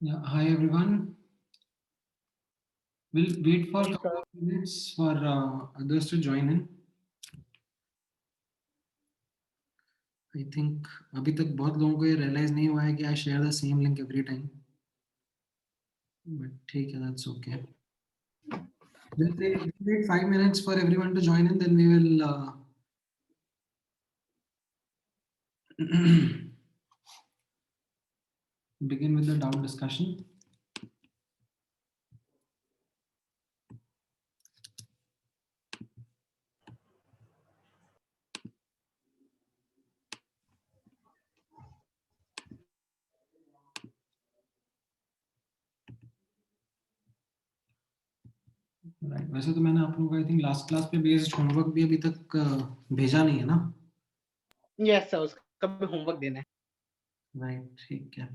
Yeah, hi everyone. We'll wait for a couple नमस्कार। of minutes for others to join in. I think अभी तक बहुत लोगों को ये realize नहीं हुआ है कि I share the same link every time. But ठीक है, that's okay. We'll wait 5 minutes for everyone to join in, then we will begin with the doubt discussion. Right. वैसे तो मैंने आप लोगों को आई थिंक लास्ट क्लास पे based homework भी अभी तक भेजा नहीं है ना? यस सर, उसका भी होमवर्क देना है। राइट, ठीक है.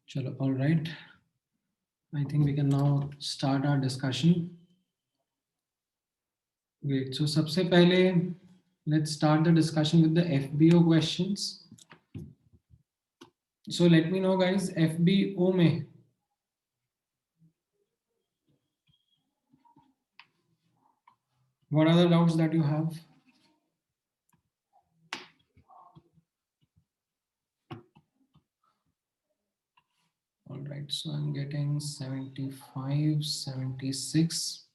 Chalo, all right. I think we can now start our discussion. Great. So सबसे पहले let's start the discussion with the FBO questions. So let me know guys, FBO में what are the doubts that you have? All right, so I'm getting 75, 76,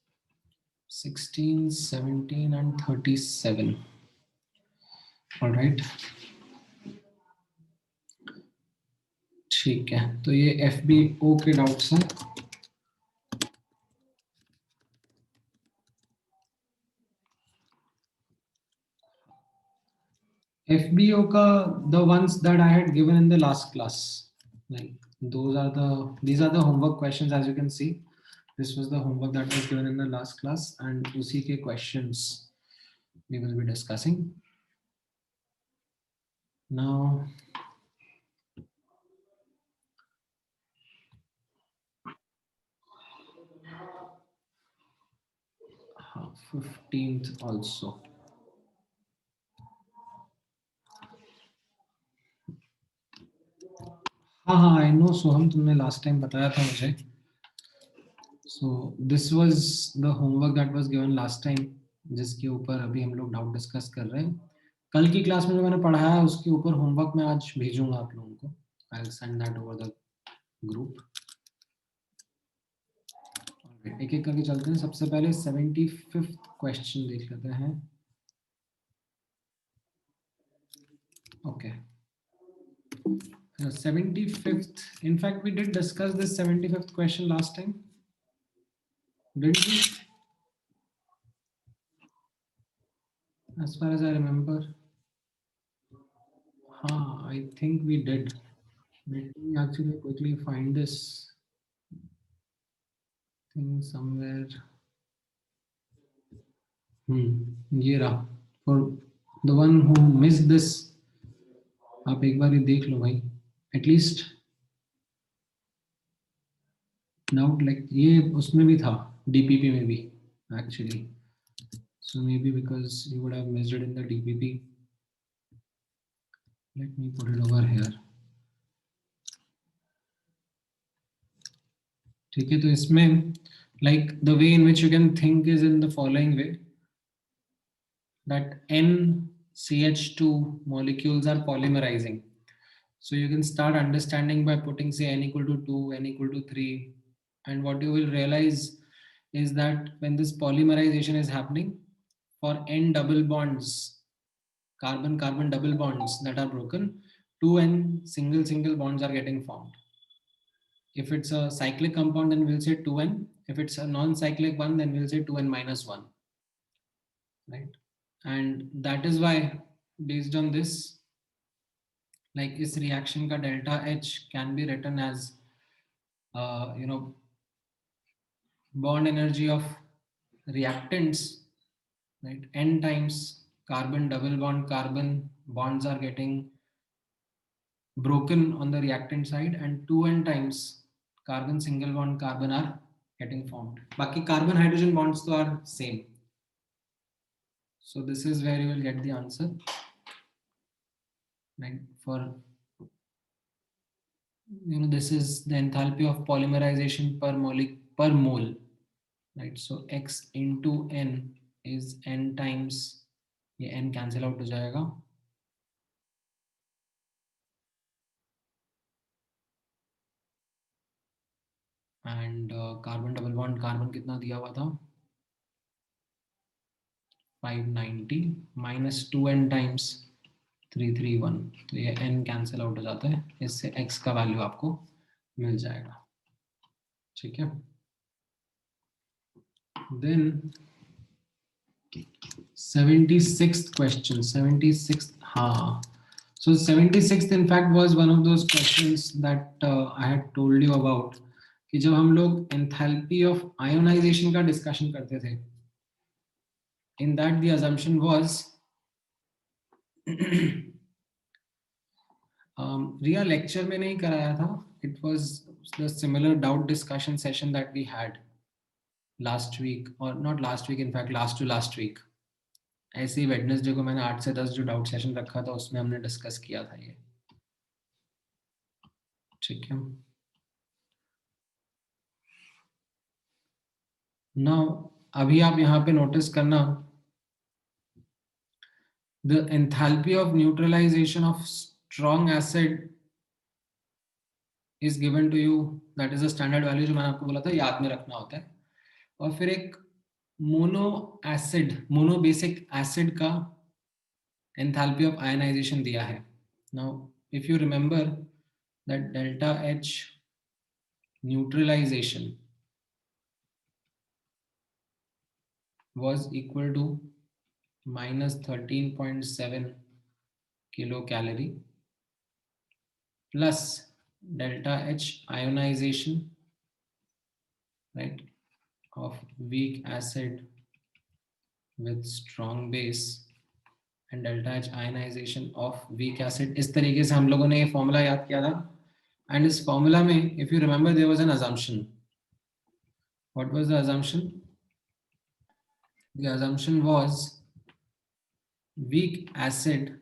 16, 17 and 37. All right. ठीक है, तो ये FBO के doubts हैं. FBO ka, the ones that I had given in the last class, like these are the homework questions. As you can see, this was the homework that was given in the last class, and usi ke questions we will be discussing now. 15th also. हाँ, I know सोहम, तुमने last time बताया था मुझे. So this was the homework that was given last time, जिसके ऊपर अभी हम लोग डाउट डिस्कस कर रहे हैं. कल की क्लास में जो मैंने पढ़ाया है उसके ऊपर होमवर्क मैं आज भेजूंगा आप लोगों को. I'll send that over the group. एक एक करके चलते हैं. सबसे पहले 75th क्वेश्चन देख लेते हैं. Okay. 75th. In fact, we did discuss this 75th question last time, didn't we? As far as I remember. I think we did. Let me actually quickly find this thing somewhere. ये रहा. For the one who missed this, आप एक बार ये देख लो भाई. At least doubt like ये उसमें भी था, DPP में भी actually. So maybe because you would have missed it in the DPP. Let me put it over here. ठीक है, तो इसमें like the way in which you can think is in the following way, that NCH2 molecules are polymerizing. So you can start understanding by putting say n equal to 2, n equal to 3, and what you will realize is that when this polymerization is happening, for n double bonds, carbon-carbon double bonds that are broken, 2n single bonds are getting formed. If it's a cyclic compound, then we'll say 2n. If it's a non-cyclic one, then we'll say 2n minus 1. Right? And that is why, based on this, like this reaction ka delta H can be written as, bond energy of reactants, right? N times carbon double bond carbon bonds are getting broken on the reactant side, and 2n times carbon single bond carbon are getting formed. Baki carbon hydrogen bonds to are same. So this is where you will get the answer, right? For this is the enthalpy of polymerization per mole, right? So x into n is n times, ये n cancel out हो जाएगा, and carbon double bond carbon कितना दिया हुआ था, 590 minus 2n times 331, तो ये n cancel out हो जाता है, इससे x का वैल्यू आपको मिल जाएगा. ठीक है. Then 76th question. 76th. So 76th in fact was one of those questions that I had told you about, कि जब हम लोग enthalpy of ionization का discussion करते थे, in that the assumption was Riya lecture में नहीं कराया था, it was the similar doubt discussion session that we had last week, or not last week, in fact last to last week. ऐसे ही Wednesday को मैंने 8 से 10 जो डाउट सेशन रखा था उसमें हमने डिस्कस किया था ये. ठीक है. नाउ अभी आप यहाँ पे नोटिस करना, the enthalpy of neutralization of strong acid is given to you, that is a standard value जो मैंने आपको बोला था याद में रखना होता है. और फिर एक मोनो बेसिक एसिड का एंथैल्पी ऑफ आयनाइजेशन दिया है. Now if you remember that delta H neutralization was equal to minus 13.7 kilocalorie plus delta H ionization, right, of weak acid with strong base and delta H ionization of weak acid. इस तरीके से हम लोगों ने ये formula याद किया था. And इस फॉर्मूला में, if you remember, there was an assumption. What was the assumption? The assumption was weak acid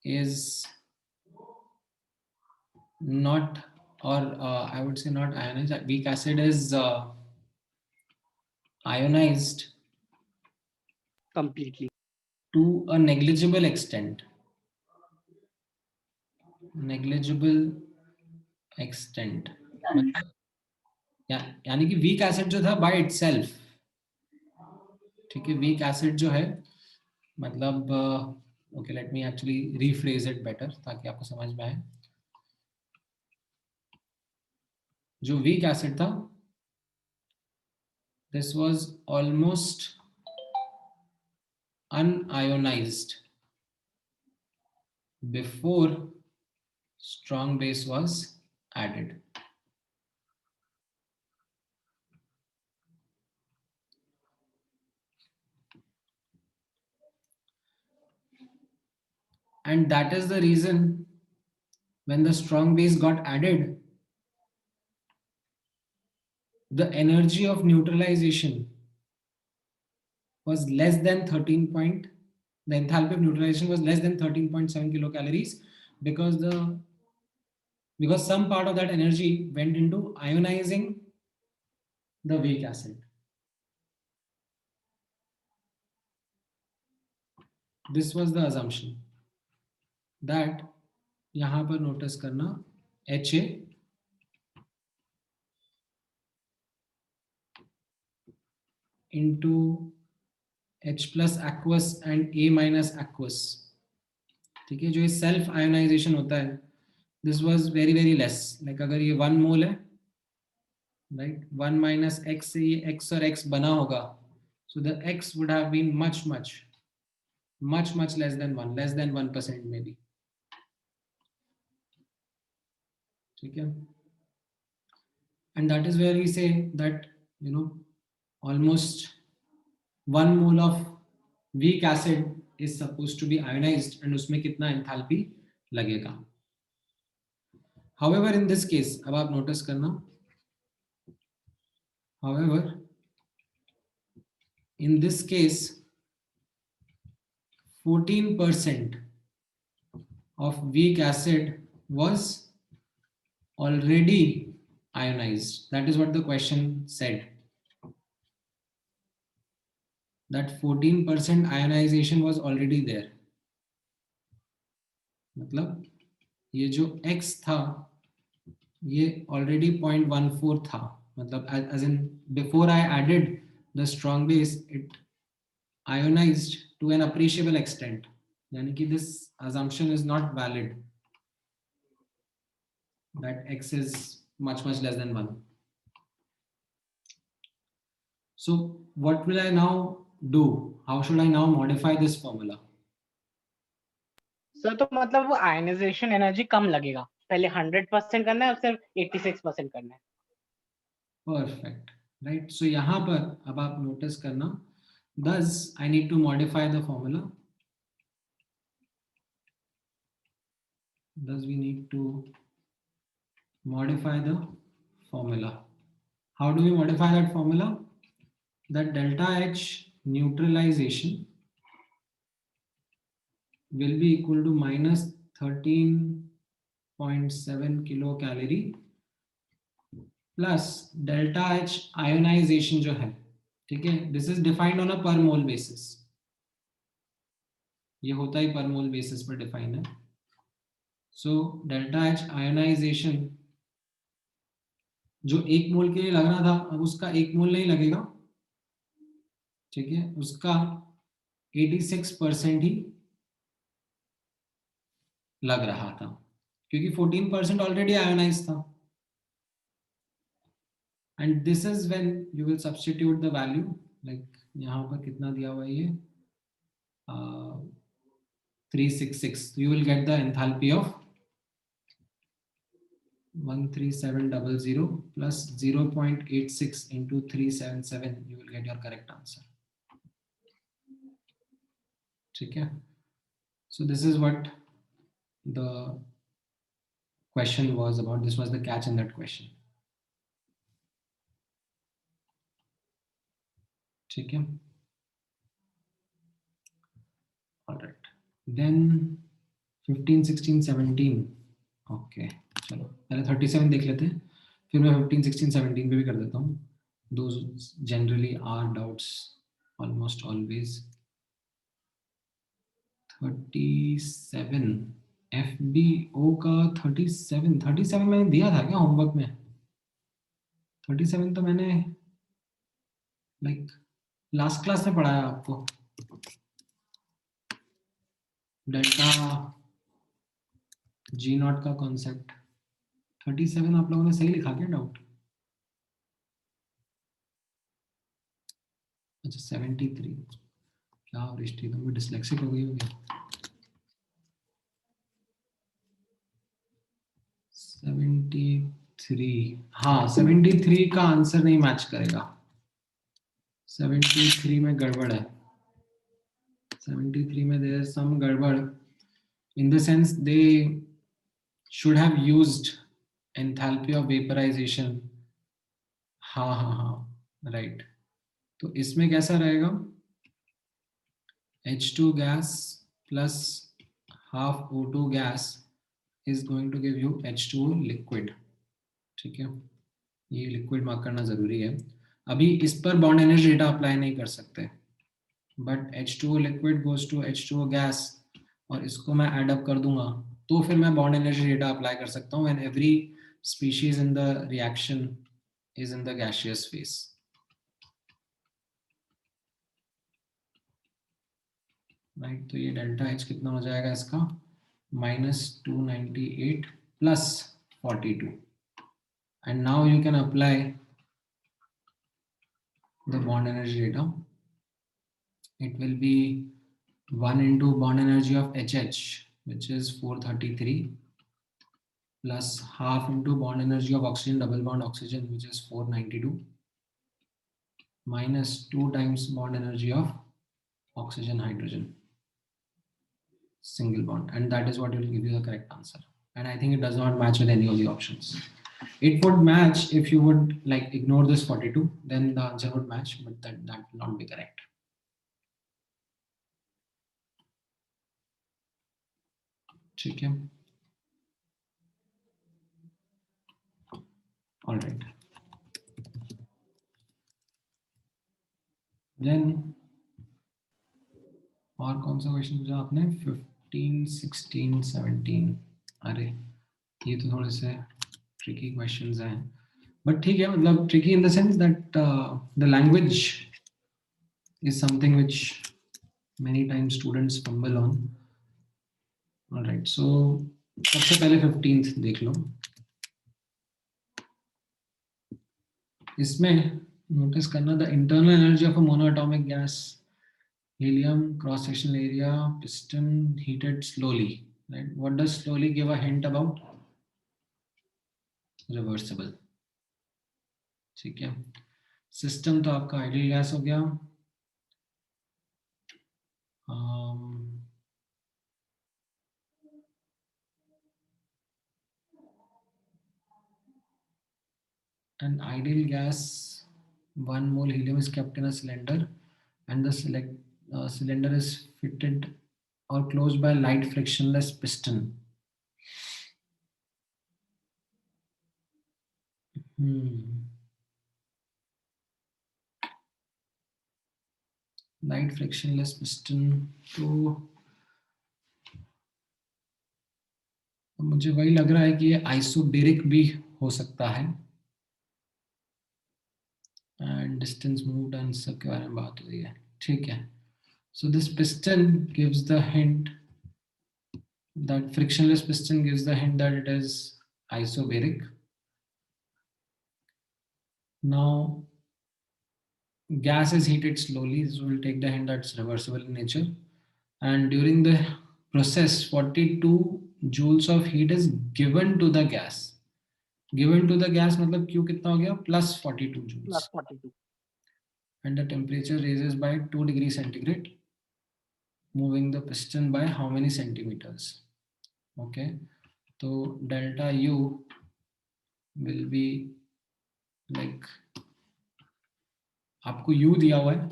is not, or I would say not ionized. Weak acid is ionized completely. to a negligible extent. Negligible extent. यानी कि weak acid जो था by itself, ठीक है, weak acid जो है मतलब okay, let me actually rephrase it better ताकि आपको समझ में आए. जो वीक एसिड था, this was almost unionized before strong base was added. And that is the reason when the strong base got added, the energy of neutralization was less than 13 point, the enthalpy of neutralization was less than 13.7 kilocalories because some part of that energy went into ionizing the weak acid. This was the assumption that यहाँ पर notice करना HA into H plus aqueous and A minus aqueous, ठीक है, जो ये self ionization होता है, this was very very less. Like अगर ये 1 mole है, right, 1 minus x से ये x और x बना होगा, so the x would have been much less than 1, less than 1% maybe. ठीक है, and that is where we say that, you know, almost 1 mole of weak acid is supposed to be ionized and उसमें कितना enthalpy लगेगा. However, in this case, अब आप notice करना, however, in this case, 14% of weak acid was already ionized. That is what the question said. That 14% ionization was already there. मतलब ये जो x था ये already 0.14 था, मतलब as in before I added the strong base, it ionized to an appreciable extent. यानी कि this assumption is not valid, that x is much less than 1. So what will I now do? How should I now modify this formula? Sir तो मतलब वो ionization energy कम लगेगा, पहले 100% करना है और सिर्फ 86% करना है. Perfect, right? So यहाँ पर अब आप notice करना, thus I need to modify the formula. Thus we need to modify the formula. How do we modify that formula? That delta H neutralization will be equal to minus 13.7 kilocalorie plus delta H ionization जो है, ठीक है, this is defined on a per mole basis. ये होता ही per mole basis पर define है. So delta H ionization जो 1 मोल के लिए लगना था, अब उसका 1 मोल नहीं लगेगा, ठीक है, उसका 86% ही लग रहा था क्योंकि 14% ऑलरेडी आयोनाइज था. And this is when you will substitute the value, like यहाँ पर कितना दिया हुआ है ये 366. You will get the enthalpy of 13700 plus 0.86 into 377. You will get your correct answer. Okay. So this is what the question was about. This was the catch in that question. Okay. All right. Then 15, 16, 17. Okay. चलो पहले 37 देख लेते हैं, फिर मैं 15, 16, 17 पे भी कर देता हूँ. Those generally are doubts almost always. 37 FBO का 37 मैंने दिया था क्या होमवर्क में? 37 तो मैंने लाइक लास्ट क्लास में पढ़ाया आपको. डेल्टा जी नॉट का कॉन्सेप्ट 37 आप लोगों ने सही लिखा क्या? डाउट. अच्छा 73. क्या रिश्ती, तुम भी डिसलेक्सिक हो गई होगी. 73. हाँ 73 का आंसर नहीं मैच करेगा. 73 में गड़बड़ है. 73 में there is some गड़बड़ in the sense they should have used enthalpy of vaporization. हाँ right. तो इसमें कैसा रहेगा? H2 gas plus half O2 gas is going to give you H2O liquid. ठीक है, ये लिक्विड मार्क करना जरूरी है. अभी इस पर बॉन्ड एनर्जी डेटा अप्लाई नहीं कर सकते, but H2O liquid goes to H2O gas और इसको मैं ऐड अप कर दूंगा तो फिर मैं बॉन्ड एनर्जी डेटा अप्लाई कर सकता हूँ when every species in the reaction is in the gaseous phase. Right, तो ये डेल्टा H कितना हो जाएगा इसका? -298 plus 42. And now you can apply the bond energy data. It will be 1 into bond energy of HH, which is 433, plus half into bond energy of oxygen, double bond oxygen, which is 492, minus 2 times bond energy of oxygen hydrogen, single bond, and that is what will give you the correct answer. And I think it does not match with any of the options. It would match if you would like ignore this 42, then the answer would match, but that will not be correct. ठीक है. All right. Then और कौन सा question पूछा आपने? 15, 16, 17. अरे ये तो थोड़े से ट्रिकी क्वेश्चंस हैं, बट ठीक है, मतलब tricky in the sense that the language is something which many times students fumble on. All right, so सबसे पहले 15th देख लो. इसमें नोटिस करना, the internal energy of a monoatomic gas helium cross sectional area piston heated slowly, right? What does slowly give a hint about? Reversible. ठीक है. System तो आपका ideal gas हो गया. An ideal gas, 1 mole helium is kept in a cylinder and the cylinder is fitted or closed by light frictionless piston. Light frictionless piston, तो मुझे वही लग रहा है कि ये आइसोबेरिक भी हो सकता है. एंड डिस्टेंस मूव्ड एंड सब के बारे में बात हुई है. ठीक है. So this piston gives the hint that frictionless piston gives the hint that it is isobaric. Now gas is heated slowly, this will take the hint that's reversible in nature, and during the process 42 joules of heat is given to the gas. Given to the gas मतलब Q कितना हो गया plus 42 joules. Plus 42. And the temperature raises by 2 degrees centigrade, moving the piston by how many centimeters? Okay, so delta U will be like, आपको U दिया हुआ है,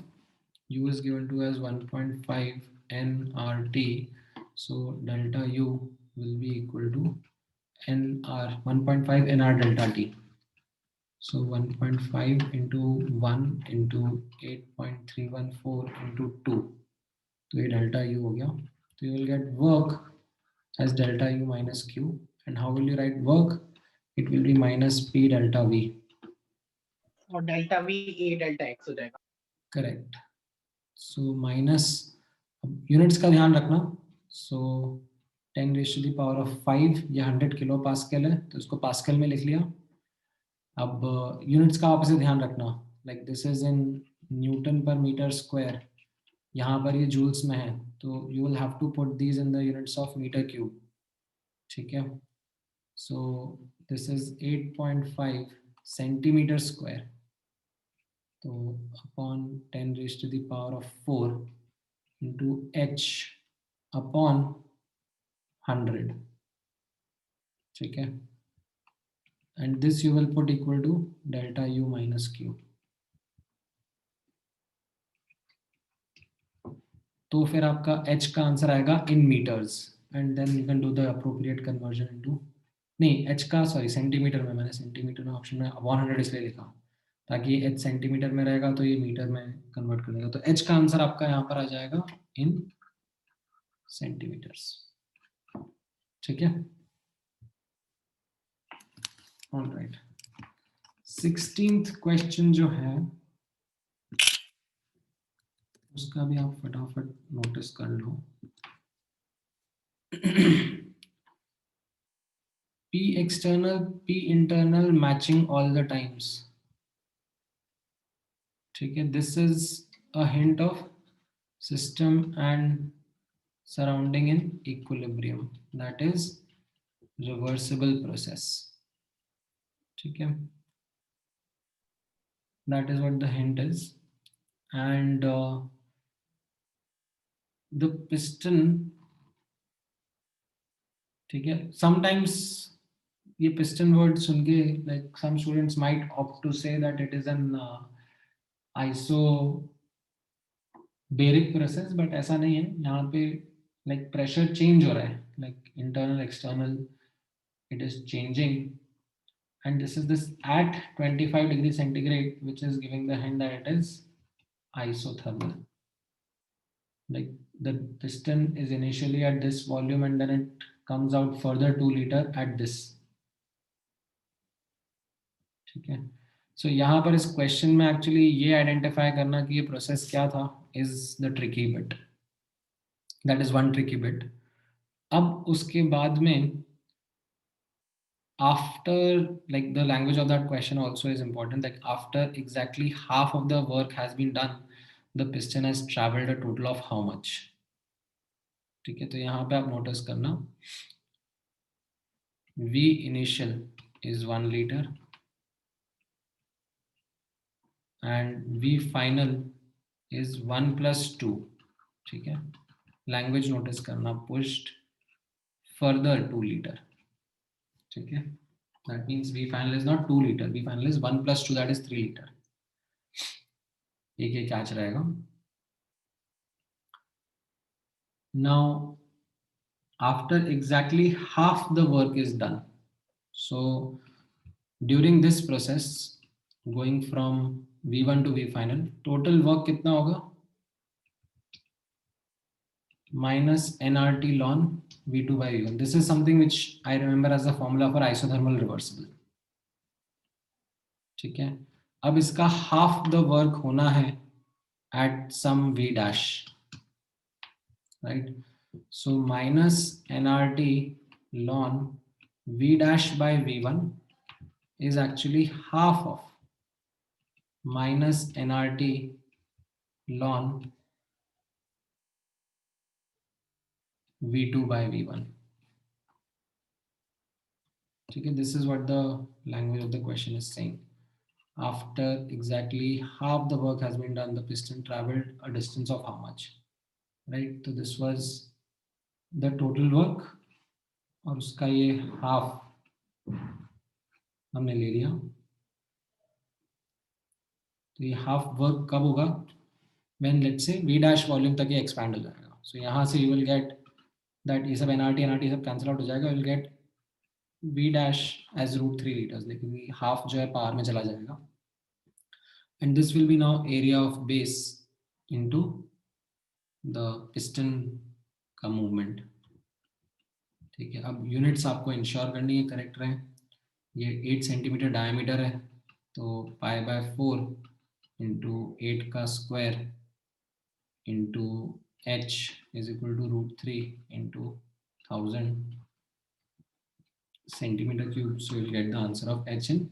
U is given to as 1.5 nRT, so delta U will be equal to nr 1.5 nr delta T. So 1.5 into 1 into 8.314 into 2. तो ये delta U हो गया. So you will get work as delta U minus Q. And how will you write work? It will be minus P delta V. और delta V A delta X हो जाएगा. Correct. So minus, units का ध्यान रखना. So 10 raised to the power of 5, ये 100 kilo pascal है, तो इसको पास्कल में लिख लिया. अब यूनिट्स का आपसे ध्यान रखना, like this is in newton per metre square, यहाँ पर ये जूल्स में है, तो you will have to put these in the units of metre cube. ठीक है, so this is 8.5 centimetre square, तो upon 10 raised to the power of 4 into h upon 100. ठीक है, and this you will put equal to delta U minus Q. तो फिर आपका h का answer आएगा in meters, and then you can do the appropriate conversion into, नहीं h का sorry centimetre में, मैंने सेंटीमीटर में ऑप्शन में 100 इसलिए लिखा ताकि h सेंटीमीटर में रहेगा तो ये मीटर में कन्वर्ट कर देगा, तो h का आंसर आपका यहाँ पर आ जाएगा in सेंटीमीटर्स. ठीक है, ऑलराइट. 16th क्वेश्चन जो है उसका भी आप फटाफट नोटिस कर लो. P external, P internal matching all the times. ठीक है, this is a hint of system and surrounding in equilibrium, that is reversible process. ठीक है, that is what the hint is. And the piston, ठीक है, sometimes ये piston word सुन के like some students might opt to say that it is an isobaric process, but ऐसा नहीं है. यहाँ पे like pressure change हो रहा है, like internal external it is changing, and this is this at 25 degrees centigrade, which is giving the hint that it is isothermal. Like the piston is initially at this volume and then it comes out further 2 liter at this. ठीक है, so यहाँ पर इस question में actually ये identify करना कि ये प्रोसेस क्या था is the tricky bit. That is one tricky bit. अब उसके बाद में after, like the language of that question also is important, like after exactly half of the work has been done, the piston has traveled a total of how much. ठीक है, तो यहाँ पे आप नोटिस करना V initial is 1 liter and V final is 1 plus 2. ठीक है, language notice करना, pushed further 2 liter. ठीक है, that means V final is not 2 liter, V final is 1 plus 2, that is 3 liter. एक कैच रहेगा. Now after exactly half the work is done, so during this process going from V1 to V final, total work कितना होगा? minus nRT ln V2 by V1. This is something which I remember as the formula for isothermal reversible. ठीक है, अब इसका half the work होना है at some V dash, right? So minus nRT ln V dash by V1 is actually half of minus nRT ln V2 by V1. Okay, this is what the language of the question is saying. After exactly half the work has been done, the piston traveled a distance of how much, right? So this was the total work और उसका ये half हमने ले लिया. तो ये half work कब होगा? When let's say V dash volume तक ये expand हो जाएगा. So यहाँ से you will get that ये सब NRT सब cancel out हो जाएगा. You will get V dash as √3 liters. लेकिन half जो है power में चला जाएगा. And this will be now area of base into the piston का movement. ठीक है, अब यूनिट्स आपको इंश्योर करनी है करेक्ट रहे. ये 8 सेंटीमीटर डायमीटर है, तो π/4 इंटू 8 का square into h is equal to √3 into 1000 centimetre cube. So you will get the answer of h in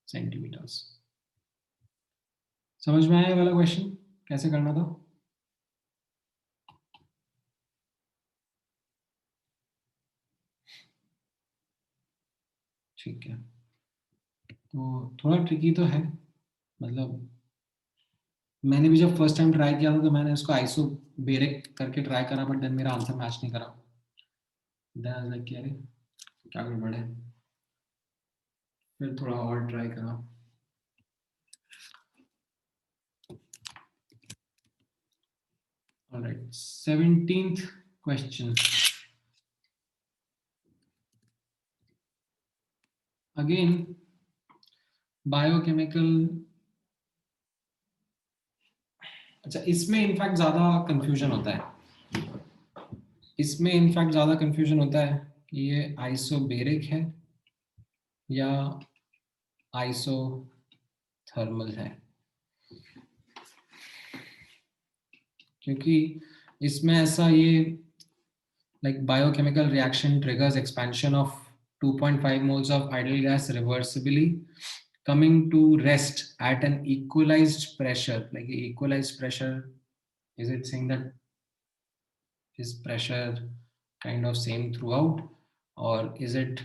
centimetres. समझ में आया वाला क्वेश्चन कैसे करना था? ठीक है, तो थोड़ा ट्रिकी तो है. मतलब मैंने भी जब फर्स्ट टाइम ट्राई किया था तो मैंने इसको आइसो बेरेक करके ट्राई करा, बट देन मेरा आंसर मैच नहीं करा. देन लाइक अरे क्या गड़बड़ है, फिर थोड़ा और ट्राई करा. Alright, 17th question. Again biochemical. अच्छा, इसमें इनफैक्ट ज्यादा कंफ्यूजन होता है. कि ये आइसोबेरिक है या आइसोथर्मल है, क्योंकि इसमें ऐसा ये like biochemical reaction triggers expansion of 2.5 moles of ideal gas reversibly, coming to rest at an equalized pressure. Like equalized pressure, is it saying that is pressure kind of same throughout, or is it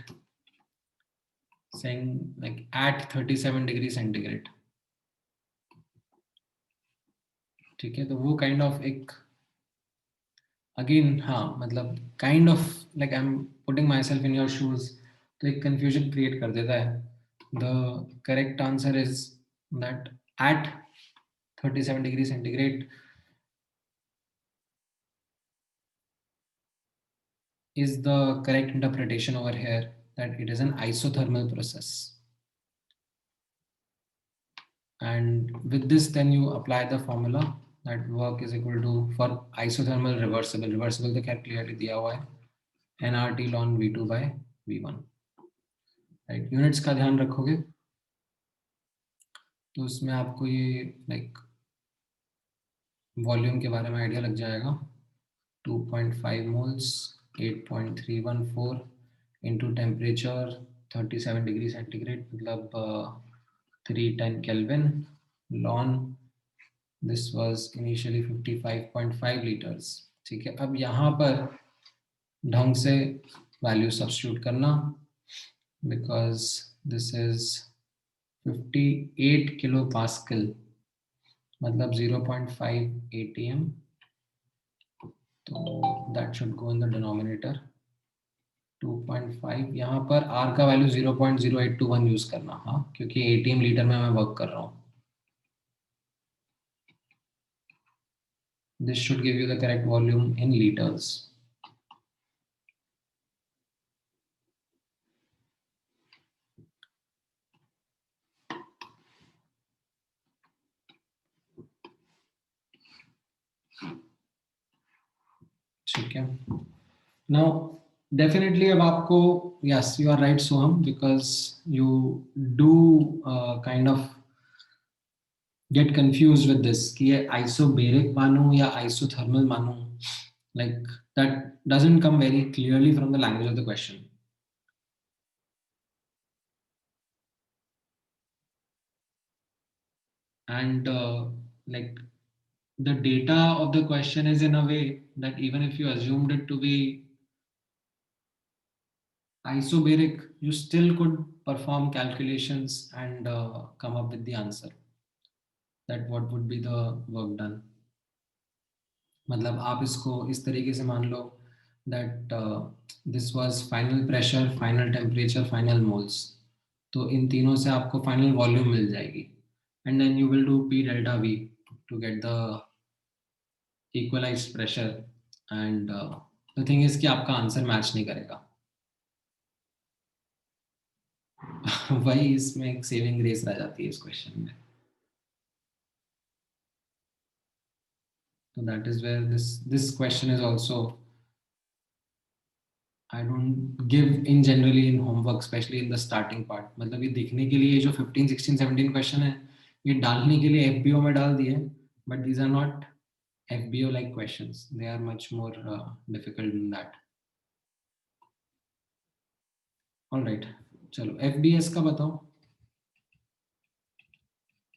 saying like at 37 degree centigrade? ठीक है, तो वो kind of एक again हाँ मतलब kind of like I am putting my self in your shoes, तो एक confusion create कर देता है. The correct answer is that at 37 degree centigrade is the correct interpretation over here, that it is an isothermal process. And with this then you apply the formula that work is equal to, for isothermal reversible तो खैर clearly दिया हुआ है, nRT ln V2 by V1. Right, units का ध्यान रखोगे तो उसमें आपको ये लाइक वॉल्यूम के बारे में आइडिया लग जाएगा. 2.5 moles 8.314 into temperature 37 degree centigrade मतलब 310 kelvin lawn this was initially 55.5 litres. ठीक है, अब यहाँ पर ढंग से वैल्यू सब्स्टिट्यूट करना, because this is 58 kilo pascal मतलब 0.5 atm, तो that should go in the denominator. 2.5 यहाँ पर r का वैल्यू 0.0821 यूज करना. हाँ, क्योंकि atm लीटर में मैं वर्क कर रहा हूँ. This should give you the correct volume in litres. ठीक है, नाउ डेफिनेटली अब आपको yes you are right Soham, because you do kind of get confused with this कि ये isobaric मानूं या isothermal मानूं, like that doesn't come very clearly from the language of the question. And like the data of the question is in a way that even if you assumed it to be isobaric, you still could perform calculations and come up with the answer that what would be the work done. मतलब आप इसको इस तरीके से मान लो that this was final pressure, final temperature, final moles. तो इन तीनों से आपको final volume मिल जाएगी and then you will do P delta V to get the equalized pressure and the thing is कि आपका आंसर मैच नहीं करेगा. वही इसमें एक सेविंग ग्रेस रह जाती है इस क्वेश्चन में. So that is where this question is also I don't give in generally in homework, especially in the starting part. मतलब ये देखने के लिए जो 15, 16, 17 क्वेश्चन है ये डालने के लिए FBO में डाल दिए, but these are not FBO like questions. They are much more difficult than that. All right, चलो FBS का बताओ.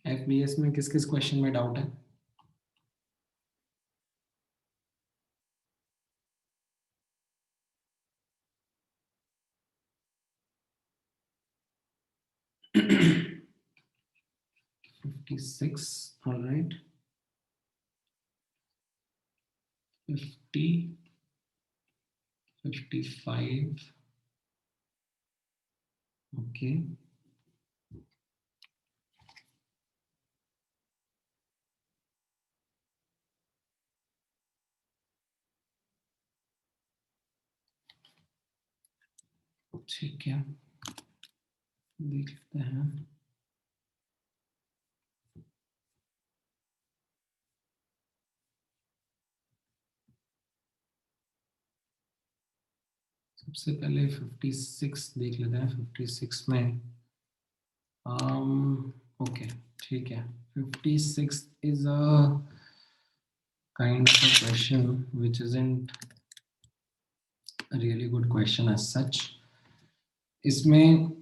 FBS में किस किस क्वेश्चन में डाउट है? $56, all right. 50, 55, okay. ठीक है, देखते हैं. सबसे पहले 56 देख लेते हैं. 56 में ओके ठीक है. 56 is a kind of a question which isn't a really good question as such. इसमें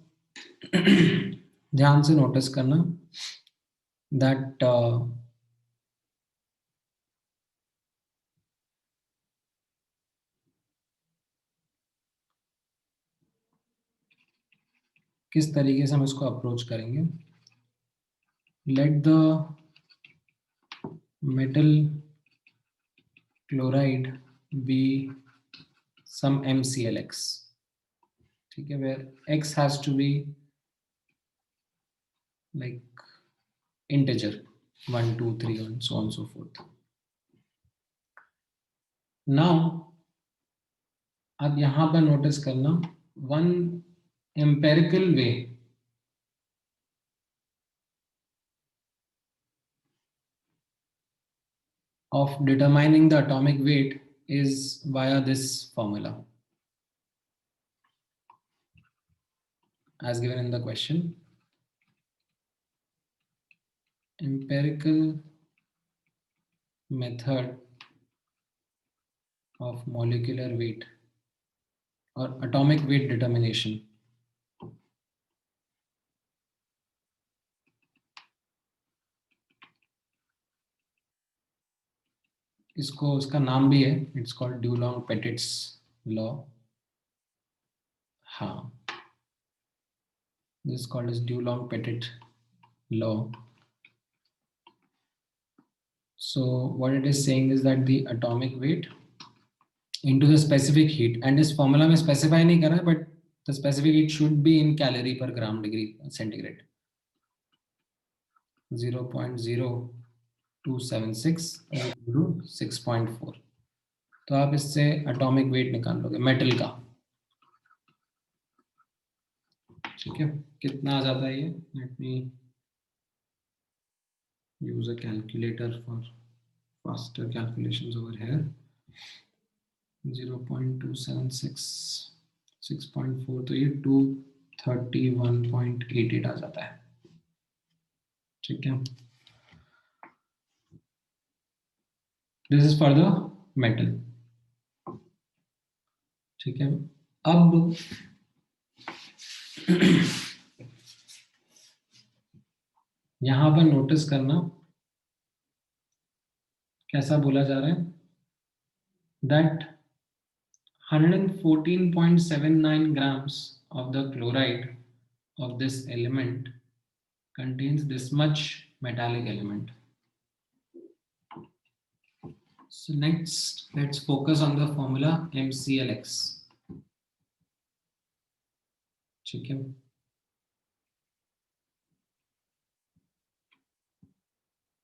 ध्यान से नोटिस करना that किस तरीके से हम इसको अप्रोच करेंगे. Let the metal chloride be some MClX. ठीक है, where X has to be like integer 1, 2, 3 and so on and so forth. Now अब यहाँ पर नोटिस करना one empirical way of determining the atomic weight is via this formula as given in the question. Empirical method of molecular weight or atomic weight determination. इसको उसका नाम भी है, it's called Dulong-Petit's law. हाँ, this is called as Dulong-Petit law. So what it is saying is that the atomic weight into the specific heat, and this formula में specify नहीं करा, but the specific heat should be in calorie per gram degree centigrade. 0.0276 into 6.4. तो आप इससे atomic weight निकाल लोगे metal का. ठीक है, कितना आ जाता है ये? Let me use a calculator for faster calculations over here. 0.276 6.4 तो ये 231.88 आ जाता है. ठीक है, this is for the metal. ठीक है, अब यहां पर नोटिस करना कैसा बोला जा रहा है that 114.79 grams of the chloride of this element contains this much metallic element. So next, let's focus on the formula MClX. ठीक है.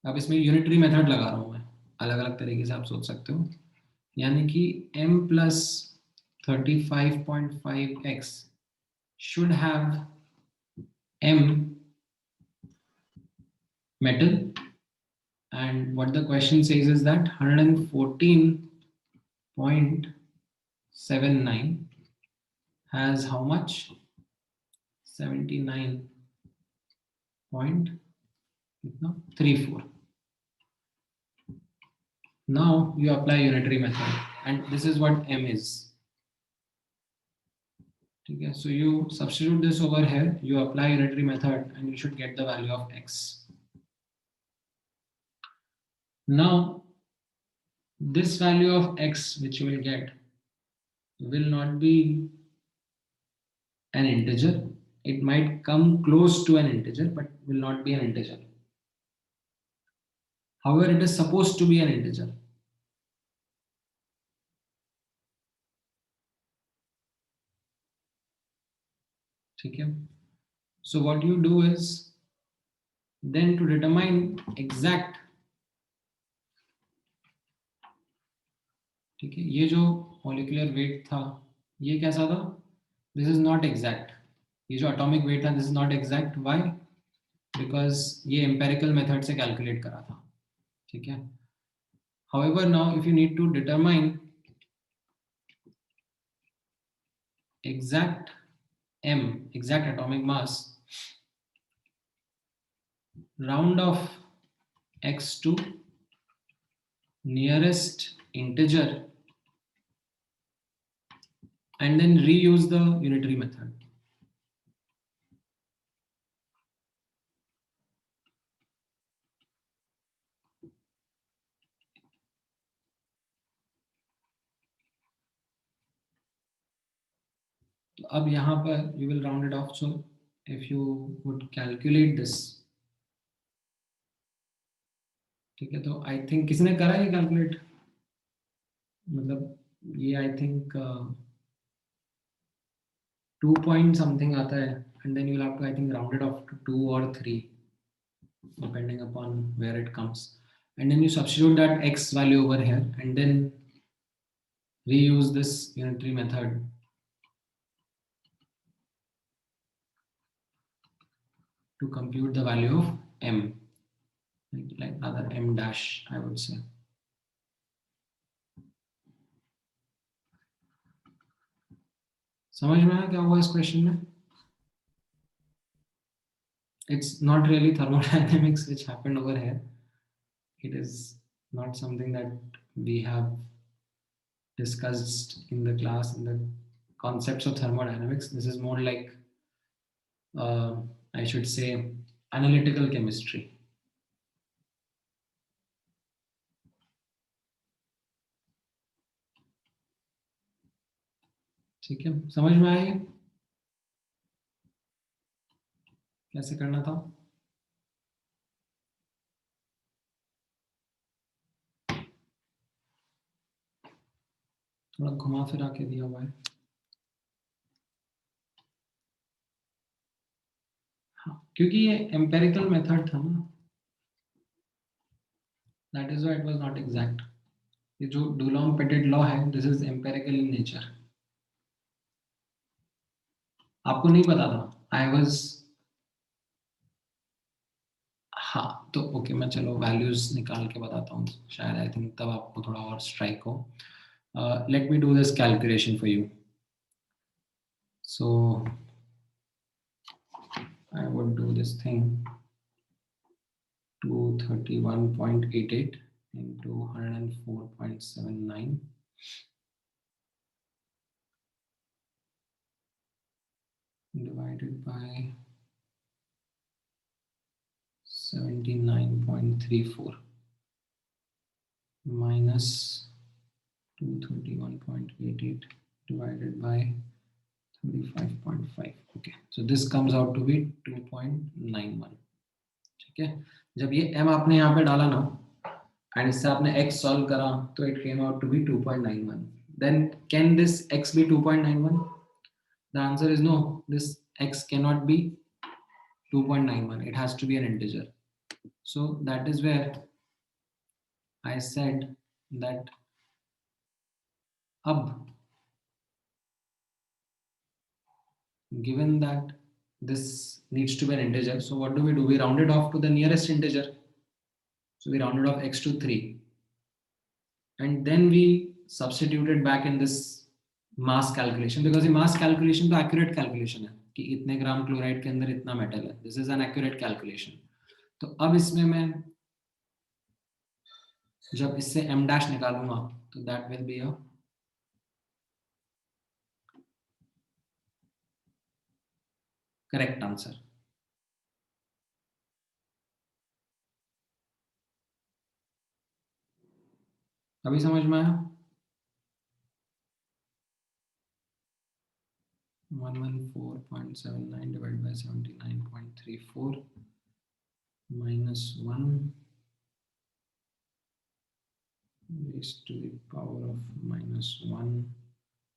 अब इसमें यूनिटरी मेथड लगा रहा हूँ मैं, अलग अलग तरीके से आप सोच सकते हो. यानी कि m plus 35.5x should have m metal, and what the question says is that 114.79 has how much? 79.34. Now you apply unitary method, and this is what m is. Okay, so you substitute this over here, you apply unitary method, and you should get the value of x. Now, this value of x which you will get will not be an integer. It might come close to an integer, but will not be an integer. However, it is supposed to be an integer. Okay. So what you do is, then to determine exact, ठीक है, ये जो molecular weight था, ये कैसा था? This is not exact. ये जो atomic weight था, this is not exact. Why? Because ये empirical method से calculate करा था. ठीक है. However, now if you need to determine exact m, exact atomic mass, round off x to nearest integer and then reuse the unitary method. तो अब यहाँ पर you will round it off. So if you would calculate this, ठीक है, तो I think किसने करा ये calculate? मतलब ये I think 2 point something आता है, and then you'll have to I think round it off to 2 or 3 depending upon where it comes, and then you substitute that x value over here and then reuse this unitary method to compute the value of m, like rather m dash I would say. समझ में आया क्या हुआ इस question में? It's not really thermodynamics which happened over here. It is not something that we have discussed in the class in the concepts of thermodynamics. This is more like I should say analytical chemistry. ठीक है, समझ में आया कैसे करना था? थोड़ा घुमा फिरा के दिया हुआ है. हाँ, क्योंकि ये एम्पेरिकल मेथड था ना, that is why it was not exact. ये जो डुलोंग पेटिट लॉ है, this is empirical in nature. आपको नहीं पता था? आई वाज, हाँ तो ओके, मैं चलो वैल्यूज निकाल के बताता हूँ, शायद आई थिंक तब आपको थोड़ा और स्ट्राइक हो. Let me do this calculation for you. So I would do this thing, 231.88 into 104.79 divided by 79.34 minus 231.88 divided by 35.5. Okay, so this comes out to be 2.91. ठीक है, जब ये m आपने यहाँ पे डाला ना and इससे आपने x solve करा तो it came out to be 2.91. Then can this x be 2.91? The answer is no. This x cannot be 2.91. It has to be an integer. So that is where I said that अब given that this needs to be an integer, so what do? We round it off to the nearest integer. So we rounded off x to 3 and then we substituted back in this mass calculation, because the mass calculation तो accurate calculation है कि इतने ग्राम chloride के अंदर इतना metal है. This is an accurate calculation. तो अब इसमें मैं जब इससे m dash निकालूंगा तो that will be a correct answer. अभी समझ में आया? 114.79 divided by 79.34 minus 1 raised to the power of minus 1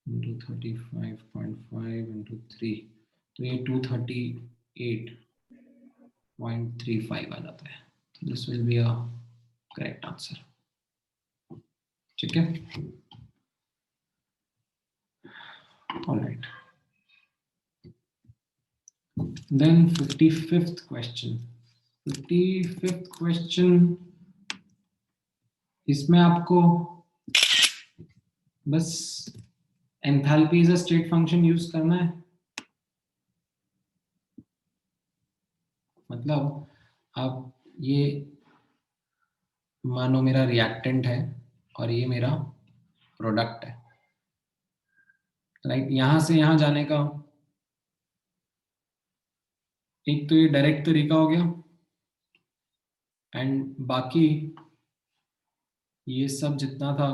into 35.5 into 3. तो ये 238.35 आ जाता है. This will be a correct answer. ठीक है? All right. Then 55th question. 55th question. इसमें आपको बस enthalpy is a state function use करना है. मतलब आप ये मानो मेरा रिएक्टेंट है और ये मेरा प्रोडक्ट है, राइट. यहां से यहां जाने का एक तो ये डायरेक्ट तरीका हो गया एंड बाकी ये सब जितना था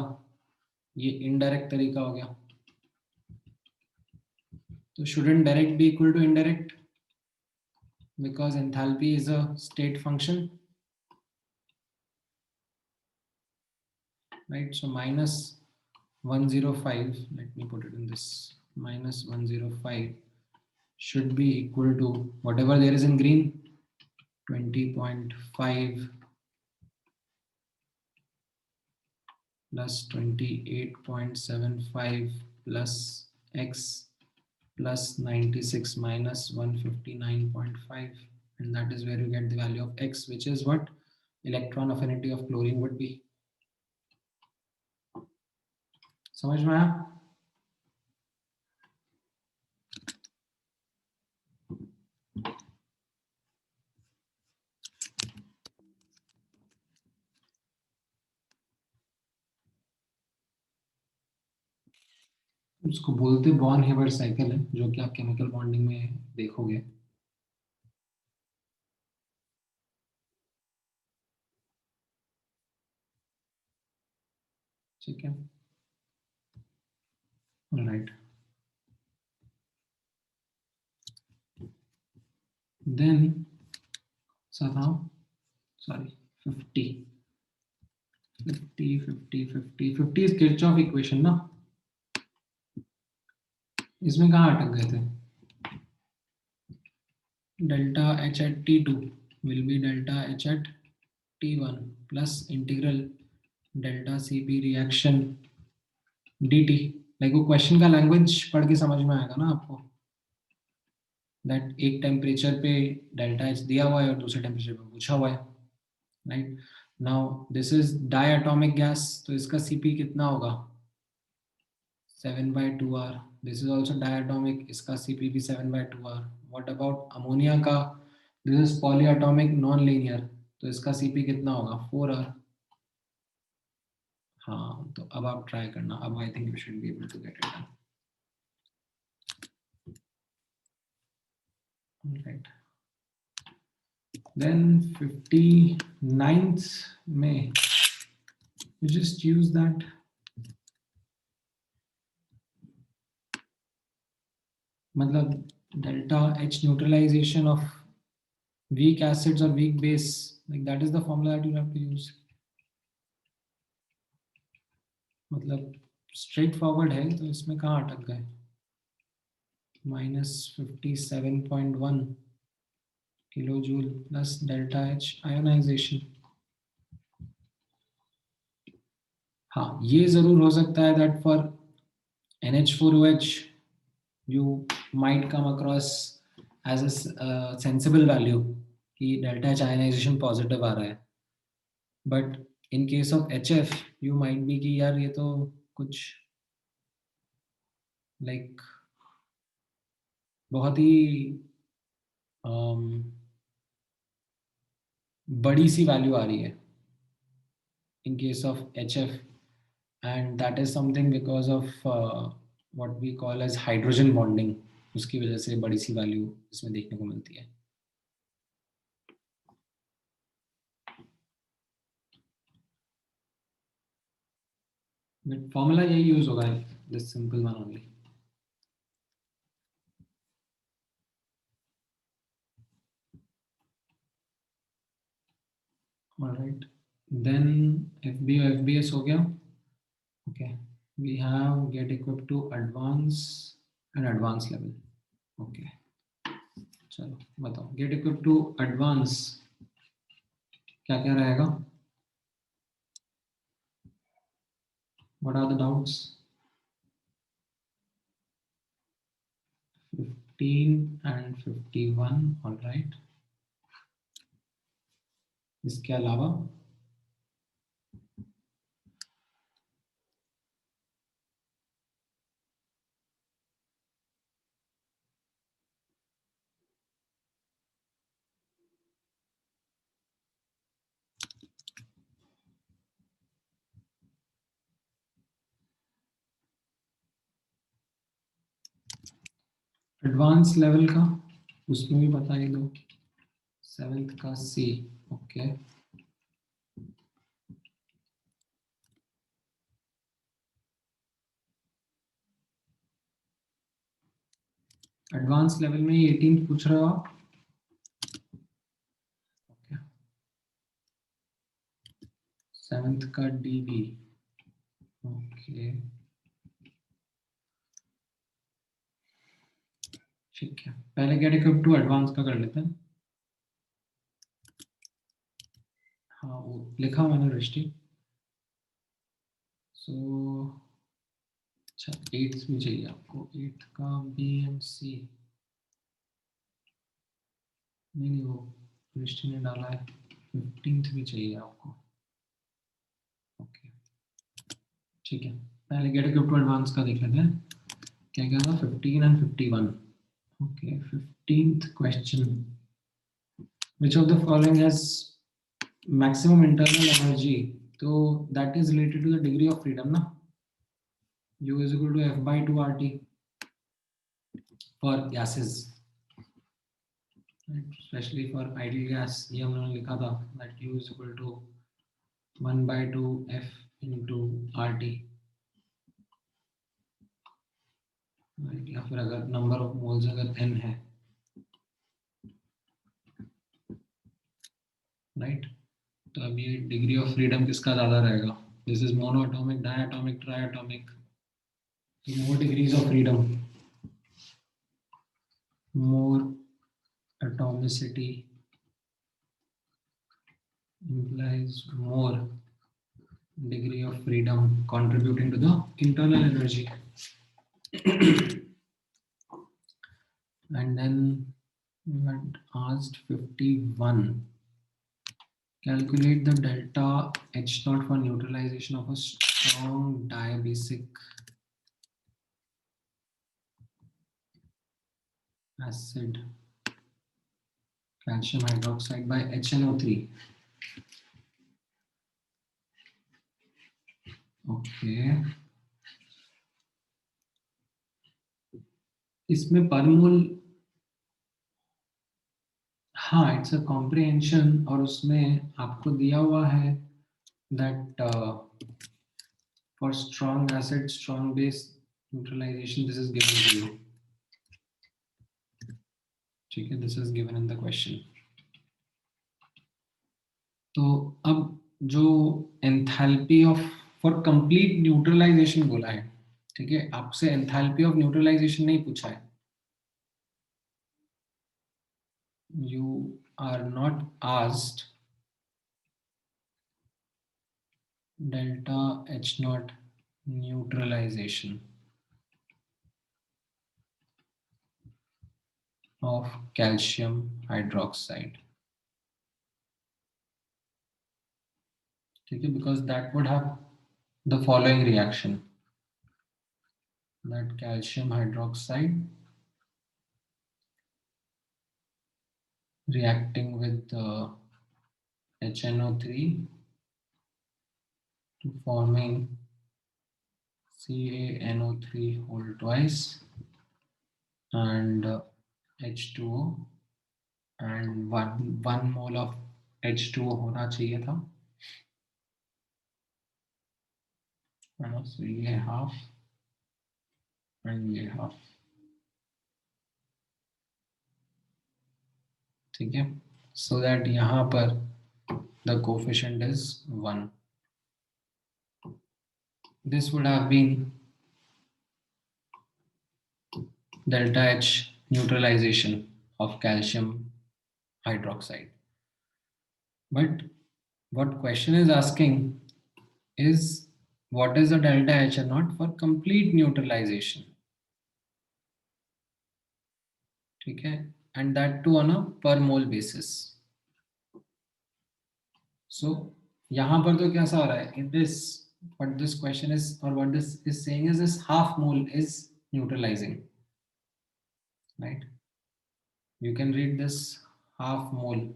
ये इनडायरेक्ट तरीका हो गया. तो shouldn't direct be equal to indirect because enthalpy is a state function, right? So minus 105, let me put it in this, minus 105 should be equal to whatever there is in green, 20.5 plus 28.75 plus x plus 96 minus 159.5, and that is where you get the value of x, which is what electron affinity of chlorine would be. समझ में आया? उसको बोलते born Haber cycle है, जो कि आप chemical bonding में देखोगे. ठीक है, ऑलराइट. देन सताओ, सॉरी 50 इज किरचॉफ इक्वेशन ना. इसमें कहाँ अटक गए थे? Delta H at T2 will be delta H at T1 plus integral delta CP reaction dt. Like वो क्वेश्चन का लैंग्वेज पढ़ के समझ में आएगा ना आपको, दैट एक टेम्परेचर पे डेल्टा एच दिया हुआ है और दूसरे टेम्परेचर पे पूछा हुआ है, right. Now this is diatomic gas, तो इसका CP कितना होगा? 7/2R. This is also diatomic, इसका CP भी 7/2R. What about अमोनिया का? This is polyatomic non-linear, तो इसका CP कितना होगा? 4R. हाँ, तो अब आप ट्राई करना. अब I think you should be able to get it done. Right. Then 59th में you just use that मतलब delta H neutralization of weak acids or weak base, like that is the formula that you have to use. मतलब straightforward है तो इसमें कहाँ अटक गए? -57.1 kilojoule plus delta H ionization. हाँ, ये जरूर हो सकता है that for NH4OH you might come across as a sensible value कि डेल्टा एच आयोनाइजेशन पॉजिटिव आ रहा है, but in case of HF you might be कि यार ये तो कुछ लाइक बहुत ही बड़ी सी वैल्यू आ रही है in case of HF, and that is something because of what we call as hydrogen bonding. उसकी वजह से बड़ी सी वैल्यू इसमें देखने को मिलती है. बट फॉर्मूला यही यूज होगा, this simple one only. Alright, then FB और FBS हो गया. Okay, we have get equipped to advance and advanced level. Okay, चलो बताओ get equipped to advance क्या क्या रहेगा? What are the doubts? 15 and 51, all right. इसके अलावा एडवांस लेवल का उसमें भी बता ही दो. 7th का C. ओके, एडवांस लेवल में 18th पूछ रहे हो आप. ओके, 7th का DB. ओके, ठीक है, पहले गेट इक्विप टू एडवांस का कर लेते हैं. हाँ, वो लिखा मैंने दृष्टि. सो अच्छा, 8th भी चाहिए आपको. 8th का B and C. नहीं, वो दृष्टि ने डाला है. 15th भी चाहिए आपको. ओके, ठीक है, पहले गेट इक्विप टू एडवांस का देख लेते हैं क्या क्या था. 15 and 51. Okay, 15th question. Which of the following has maximum internal energy? So that is related to the degree of freedom, na? U is equal to F by 2 RT for gases, right? Especially for ideal gas, ये हमने लिखा था that U is equal to 1 by 2 F into RT. Right? या फिर अगर number of moles अगर N है, right? तो अब ये डिग्री ऑफ फ्रीडम किसका ज्यादा रहेगा? This is monoatomic, diatomic, triatomic. More degrees of freedom, more atomicity implies more degree of freedom contributing to the internal energy. And then we had asked 51. Calculate the delta H naught for neutralization of a strong diabasic acid calcium hydroxide by HNO3. Okay. इसमें पर मोल, हाँ, it's a comprehension, और उसमें आपको दिया हुआ है that for strong acid strong base neutralization this is given to you. ठीक है, this is given in the question. तो अब जो enthalpy of for complete neutralization बोला है, ठीक है, आपसे एंथैल्पी ऑफ न्यूट्रलाइजेशन नहीं पूछा है। You are not asked delta H naught neutralization of calcium hydroxide. ठीक है, because that would have the following reaction, that calcium hydroxide reacting with HNO3 to forming CaNO3 whole twice and H2O and one mole of H2O होना चाहिए था, so ये half and ये half, ठीक है, so that यहाँ पर the coefficient is 1. This would have been delta H neutralization of calcium hydroxide. But what question is asking is what is the delta H naught for complete neutralization? ठीक है, and that too on a per mole basis. So यहाँ पर तो कैसा हो रहा है, in this what this question is or what this is saying is this half mole is neutralizing, right? You can read this half mole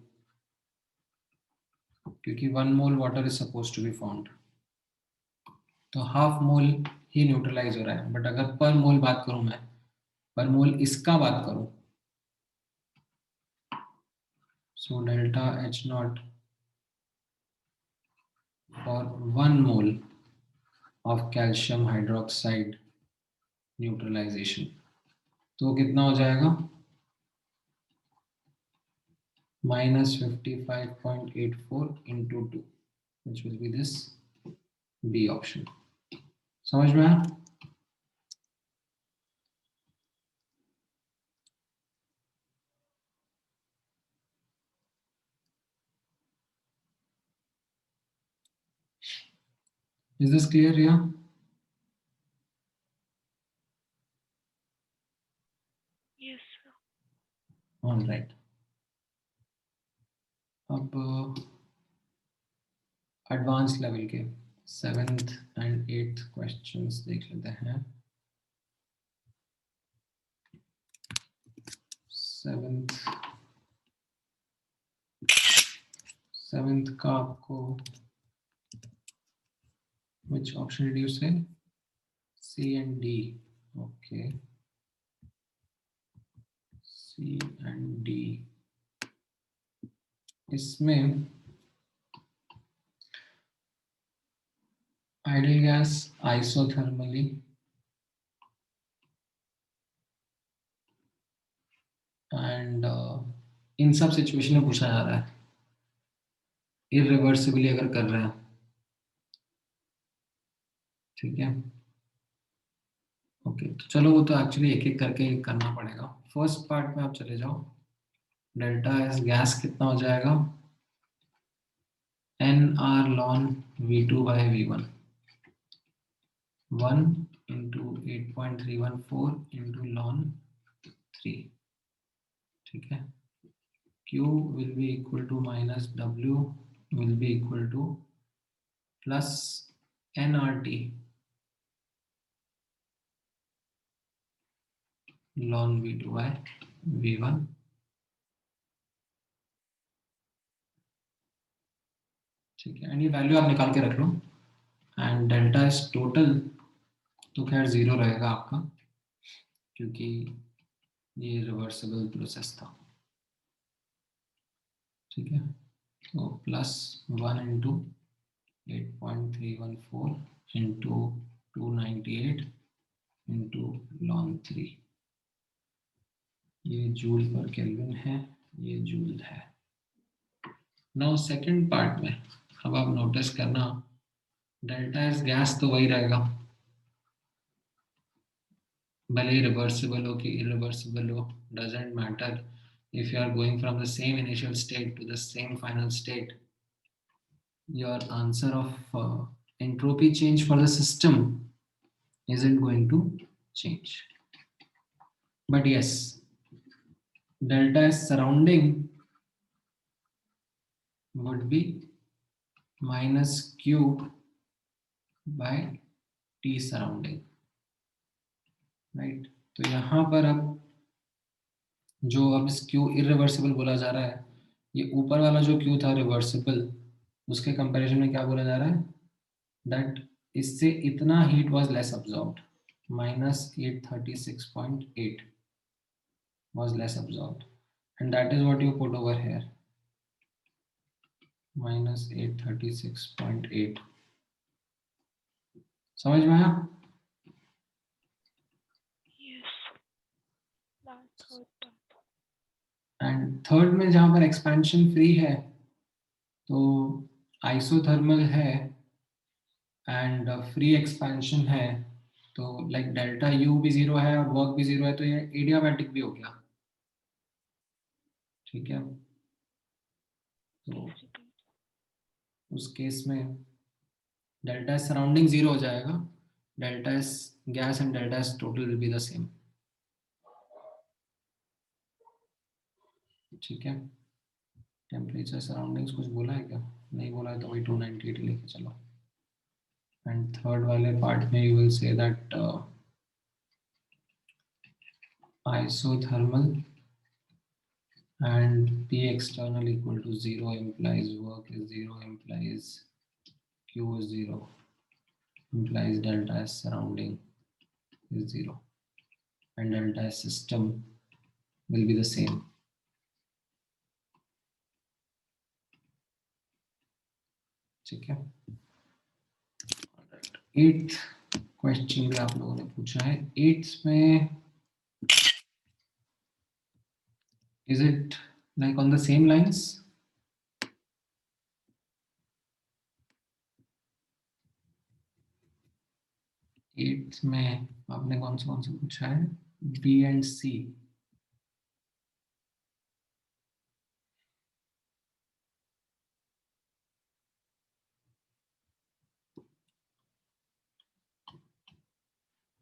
क्योंकि 1 mole water is supposed to be formed, तो half mole ही neutralise हो रहा है। But अगर पर मोल बात करूं मैं, पर मोल इसका बात करूं, so delta H naught for 1 mole of calcium hydroxide neutralization, तो कितना हो जाएगा, -55.84 into 2, which will be this B option. समझ में आया? Is this clear? Yeah. Yes, sir. All right. अब एडवांस लेवल के 7th and 8th क्वेश्चंस देख लेते हैं। 7th का आपको which option did you say? C and D. Okay, C and D. इसमें ideal gas isothermally and in सब situation में पूछा जा रहा है, इरिवर्सिबली अगर कर रहे हैं, ठीक है। ओके, तो चलो वो तो एक्चुअली एक एक करके करना पड़ेगा। फर्स्ट पार्ट में आप चले जाओ, डेल्टा एस गैस कितना हो जाएगा, NR ln V2 by V1, 1 into 8.314 into ln 3, ठीक है। Q will be equal to minus W will be equal to plus nRT ln V2 by V1, ठीक है। एंड ये वैल्यू आप निकाल के रख लो, एंड डेल्टा इज टोटल तो खैर 0 रहेगा आपका क्योंकि ये रिवर्सिबल प्रोसेस था, ठीक है। तो plus 1 into 8.314 into 298 into ln 3, ये जूल पर केल्विन है, ये जूल है। नाउ सेकंड पार्ट में अब आप नोटिस करना, डेल्टा एस गैस तो वही रहेगा, भले ही रिवर्सिबल हो कि इरिवर्सिबल हो, doesn't matter. If you are going from the same initial state to the same final state, your answer of entropy change for the system isn't going to change. But yes, delta S surrounding would be minus Q by T surrounding, right? तो यहाँ पर अब जो अब इस Q irreversible बोला जा रहा है, ये ऊपर वाला जो Q था रिवर्सिबल, उसके कंपैरिजन में क्या बोला जा रहा है, दैट इससे इतना heat was less absorbed, -836.8 was less absorbed, and that is what you put over here, -836.8. समझ में आया? Yes. That's how it's done. And third में जहां पर एक्सपेंशन फ्री है तो आइसोथर्मल है एंड फ्री एक्सपेंशन है, तो लाइक डेल्टा यू भी जीरो है और वर्क भी जीरो है, तो ये एडियाबैटिक भी हो गया, ठीक है? तो Please repeat. उस केस में डेल्टा एस सराउंडिंग जीरो हो जाएगा, delta S gas and delta S total will be the same, ठीक है? टेम्परेचर सराउंडिंग्स कुछ बोला है क्या? नहीं बोला है तो वही 298 लेके चलो। एंड थर्ड वाले पार्ट में you will say that isothermal and P external equal to 0 implies work is 0, implies Q is 0, implies delta S surrounding is 0, and delta S system will be the same. ठीक है? 8th question भी आप लोगों ने पूछा है। 8th में is it like on the same lines? Eighth में आपने कौन सा पूछा है? B and C.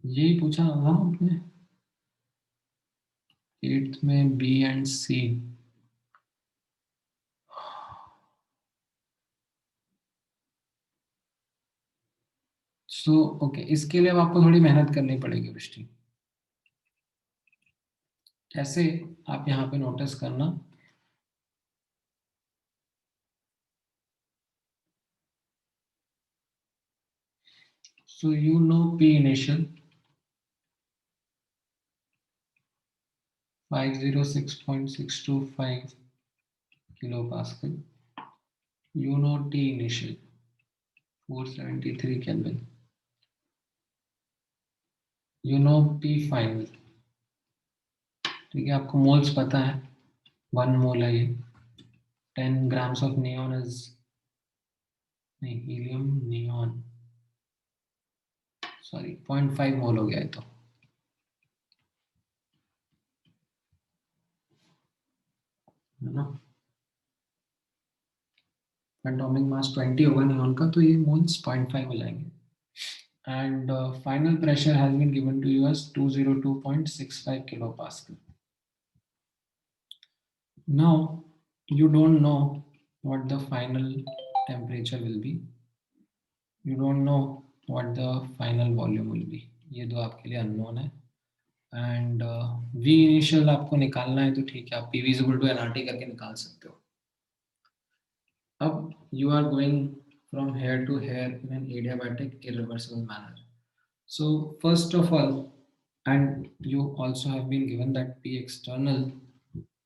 यही पूछा था आपने एट्थ में, B and C. So okay, इसके लिए अब आपको थोड़ी मेहनत करनी पड़ेगी वृष्टि। कैसे? आप यहाँ पे नोटिस करना, so you know P initial 506.625 kilopascal, you know T initial 473 Kelvin, you know P final, ठीक है? आपको मोल्स पता है, 1 मोल है ये, 10 grams of neon is, नहीं हीलियम नियॉन, सॉरी 0.5 मोल हो गया है, तो है ना? एटॉमिक मास 20 होगा नियॉन का, तो ये मोल्स 0.5 हो जाएंगे। And final pressure has been given to you as 202.65 kilopascal. Now you don't know what the final temperature will be, you don't know what the final volume will be, ये दो आपके लिए unknown है। And V initial आपको निकालना है तो ठीक है, आप PV is equal to nRT करके निकाल सकते हो। अब you are going from here to here in an adiabatic irreversible manner. So first of all, and you also have been given that P external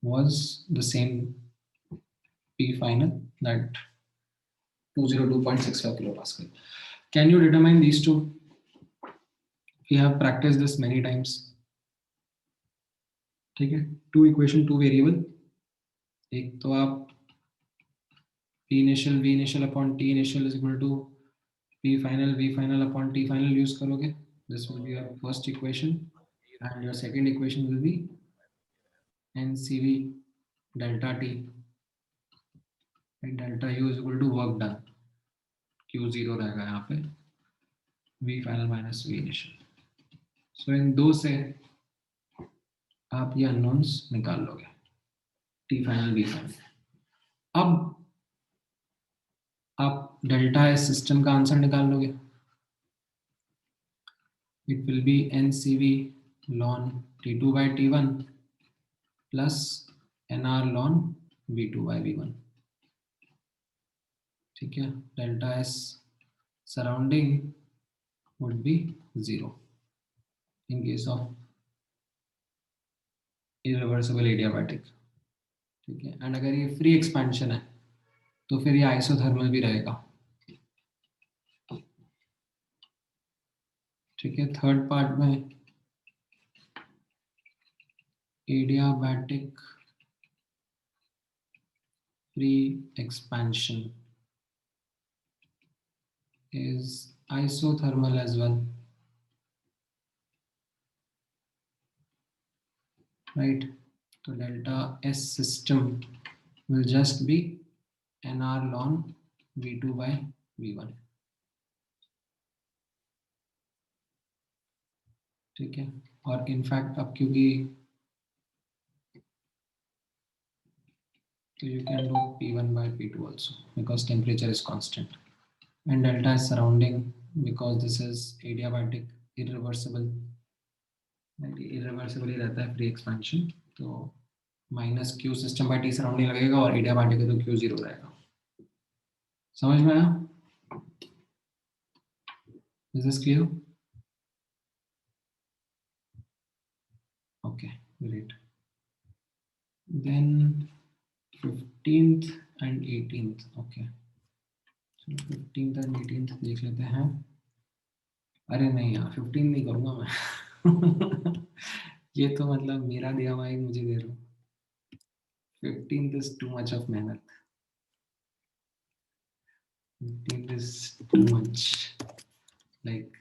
was the same P final, that 202.65 kilopascal. Can you determine these two? We have practiced this many times. ठीक है, 2 equation 2 variable, एक तो आप P initial V initial upon T initial is equal to P final V final upon T final use करोगे, this will be your first equation, and your second equation will be NCV delta T, and delta U is equal to work done, Q0 रहेगा यहाँ पे, V final minus V initial. So इन दो से आप ये unknowns निकाल लोगे, T final V final. अब आप डेल्टा एस सिस्टम का आंसर निकाल लोगे, it will be NCV ln T2 by T1 plus NR ln V2 by V1. ठीक है, delta S surrounding would be 0 in case of irreversible adiabatic. ठीक है, and अगर ये फ्री एक्सपेंशन है तो फिर ये आइसोथर्मल भी रहेगा. ठीक है, थर्ड पार्ट में adiabatic free expansion is isothermal as well, right? So delta S system will just be NR ln V2 by V1. ठीक है, और इनफैक्ट अब क्योंकि तो you can do P1 by P2 also because temperature is constant, and delta is surrounding because this is adiabatic irreversible, irreversible ही रहता है free expansion, तो minus Q system by T surrounding लगेगा और एडियाबैटिक है तो क्यू 0 रहेगा. समझ में आया? Is this clear? Okay, great. Then 15th and 18th. Okay. So 15th and 18th देख लेते हैं. अरे नहीं यार, 15 नहीं करूँगा मैं. ये तो मतलब मेरा दिया हुआ है, मुझे दे रहा हूँ. 15th is too much of मेहनत. 15th is too much. Like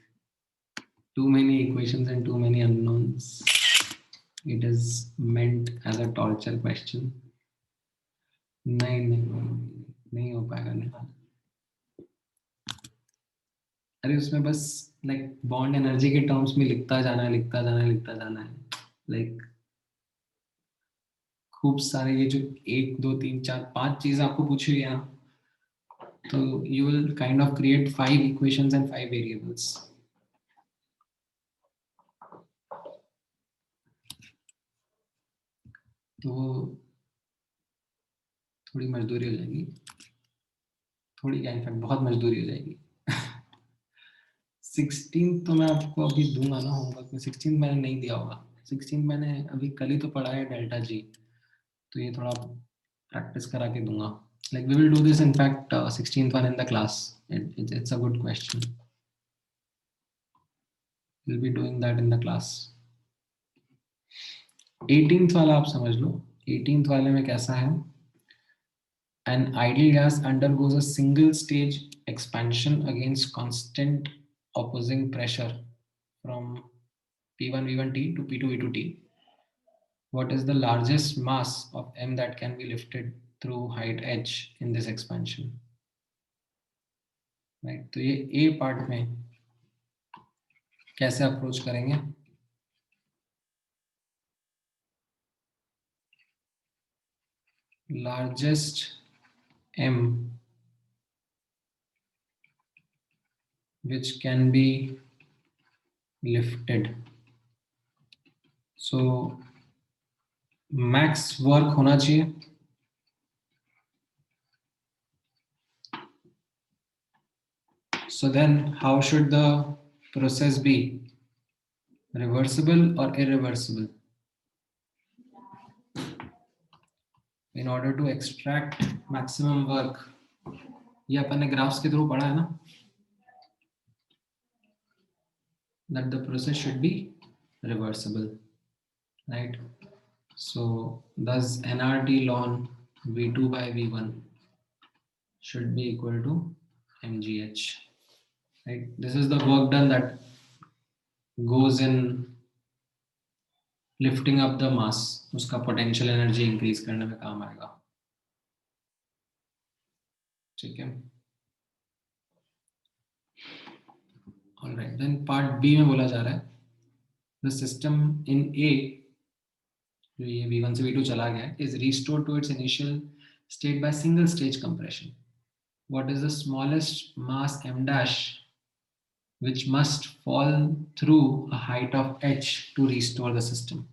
too many equations and too many unknowns. It is meant as a torture question. नहीं हो पाएगा निकाल. अरे उसमें बस लाइक बॉन्ड एनर्जी के टर्म्स में लिखता जाना है. लाइक खूब सारे ये जो 1 2 3 4 5 चीज आपको पूछी है ना, तो you will kind of create 5 equations and 5 variables. तो थोड़ी मजदूरी हो जाएगी, थोड़ी क्या इनफैक्ट बहुत मजदूरी हो जाएगी. 16 तो मैं आपको अभी दूंगा ना होमवर्क में. 16 मैंने नहीं दिया होगा. 16 मैंने अभी कल ही तो पढ़ा है डेल्टा जी, तो ये थोड़ा प्रैक्टिस करा के दूंगा. Like we will do this in fact 16th one in the class. It's a good question. We'll be doing that in the class. 18th वाला आप समझ लो. 18th वाले में कैसा है? An ideal gas undergoes a single stage expansion against constant opposing pressure from P1 V1 T to P2 V2 T. What is the largest mass of M that can be lifted through height h in this expansion? Right, तो ये A part में कैसे approach करेंगे? Largest M which can be lifted. So max work होना चाहिए. So then how should the process be? Reversible or irreversible? In order to extract maximum work, ये अपन ने graphs के थ्रू पढ़ा है ना, that the process should be reversible, right? So thus nRT ln V2 by V1 should be equal to mgh, right? This is the work done that goes in lifting up the mass, उसका potential energy increase करने में काम आएगा, ठीक है? All right, then part B में बोला जा रहा है the system in A, जो ये V1 से V2 चला गया है, is restored to its initial state by single stage compression. What is the smallest mass m dash which must fall through a height of h to restore the system?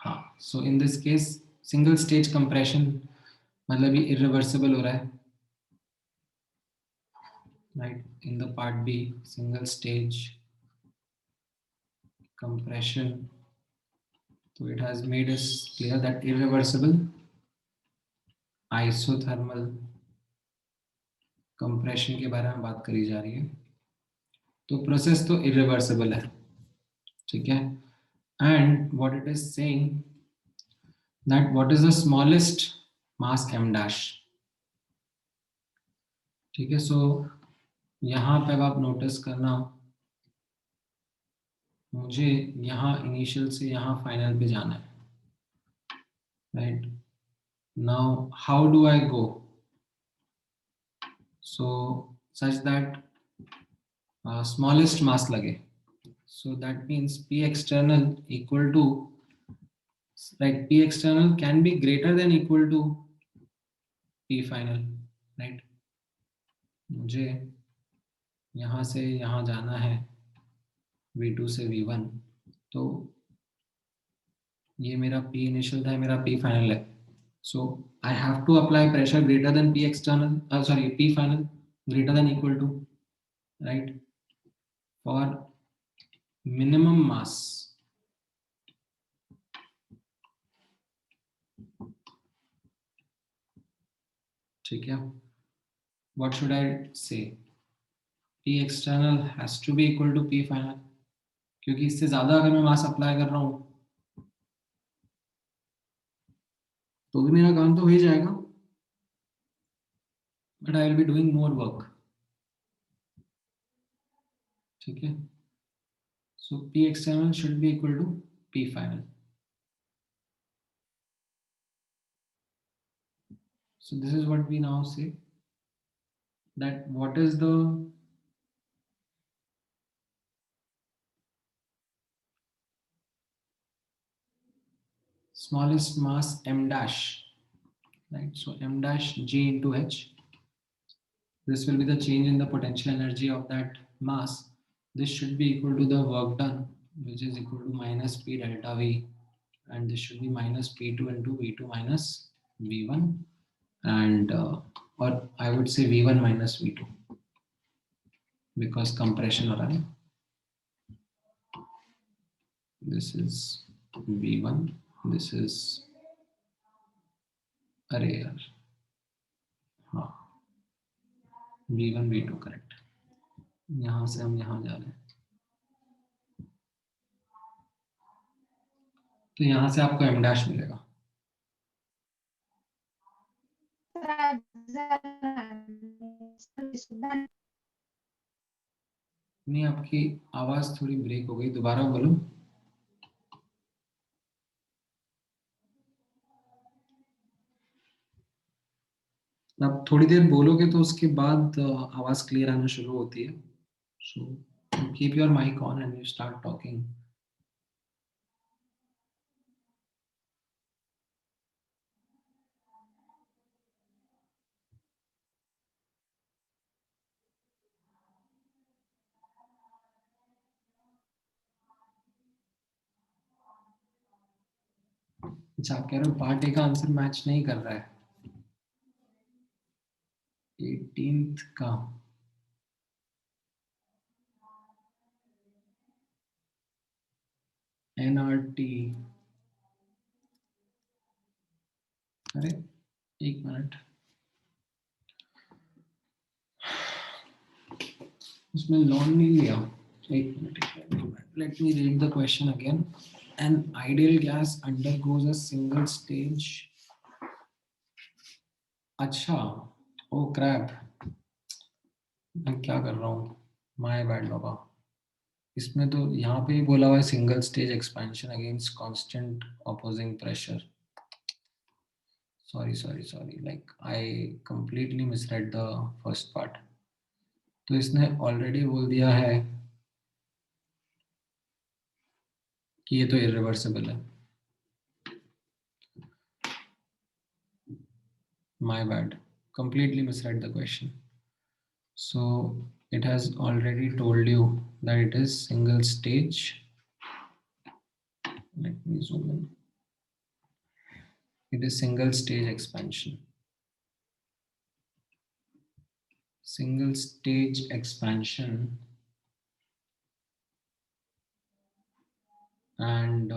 हाँ, so in this case single stage compression मतलब ये irreversible हो रहा है, right? In the part B, single stage compression, so it has made us clear that irreversible isothermal compression के बारे में बात करी जा रही है, तो प्रोसेस तो irreversible है, ठीक है? And what it is saying that what is the smallest mass m dash, ठीक है? सो यहाँ पे अब आप नोटिस करना, मुझे यहाँ इनिशियल से यहाँ फाइनल पे जाना है, right? Now how do I go? So such that smallest mass लगे, so that means P external equal to, like P external can be greater than equal to P final, right? मुझे यहाँ से यहाँ जाना है V2 से V1, तो ये मेरा P initial था, मेरा P final है, so I have to apply pressure greater than P external, sorry, P final greater than equal to, right? For minimum mass, ठीक है? What should I say? P external has to be equal to P final, क्योंकि इससे ज्यादा अगर मैं मास apply कर रहा हूं तो भी मेरा काम तो हो ही जाएगा, but I will be doing more work, ठीक है? सो P external should be equal to P final. So this is what we now say, that what is the smallest mass m dash, right? So m dash G into H, this will be the change in the potential energy of that mass. This should be equal to the work done, which is equal to minus P delta V, and this should be minus P2 into V2 minus V1, and or I would say V1 minus V2, because compression हो रहा है. This is V1, this is, अरे यार, हाँ, V1 V2 correct, यहाँ से हम यहाँ जा रहे हैं, तो यहाँ से आपको m dash मिलेगा. नहीं, आपकी आवाज थोड़ी ब्रेक हो गई, दोबारा बोलो. आप थोड़ी देर बोलोगे तो उसके बाद आवाज क्लियर आना शुरू होती है. So keep your mic on and you start talking. अच्छा, आप कह रहे हो पार्ट ए का आंसर मैच नहीं कर रहा है. 18th का NRT, अरे एक मिनट, उसमें लॉन नहीं लिया. एक minute, let me read the question again. an ideal gas undergoes a single stage. अच्छा, ओ क्रैप, मैं क्या कर रहा हूँ, माय बैड बाबा। इसमें तो यहाँ पे ही बोला हुआ है single stage expansion against constant opposing pressure. sorry, like I completely misread the first part। तो इसने ऑलरेडी बोल दिया है कि ये तो इरिवर्सिबल है। My bad, completely misread the question। So it has already told you that it is single stage। Let me zoom in। It is single stage expansion। Single stage expansion, and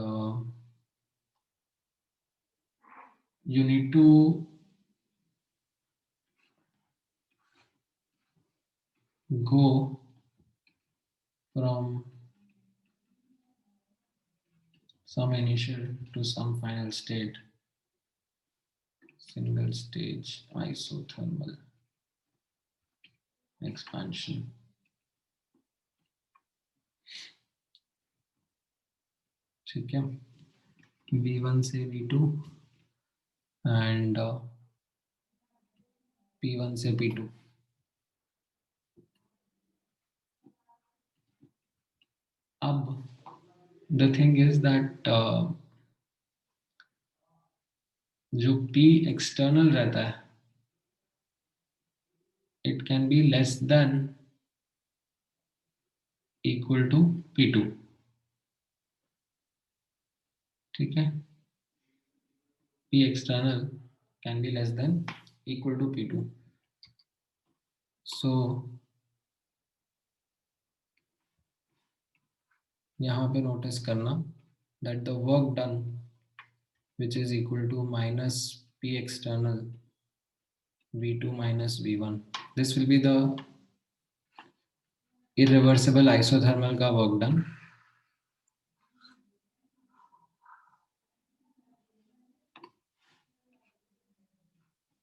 you need to go from some initial to some final state। Single stage isothermal expansion। ठीक है, V1 से V2 and P1 से P2। अब the thing is that जो P external रहता है it can be less than equal to P2। ठीक है, P external can be less than equal to P2। so यहाँ पे नोटिस करना that the work done which is equal to minus P external V2 minus V1, this will be the irreversible isothermal का work done।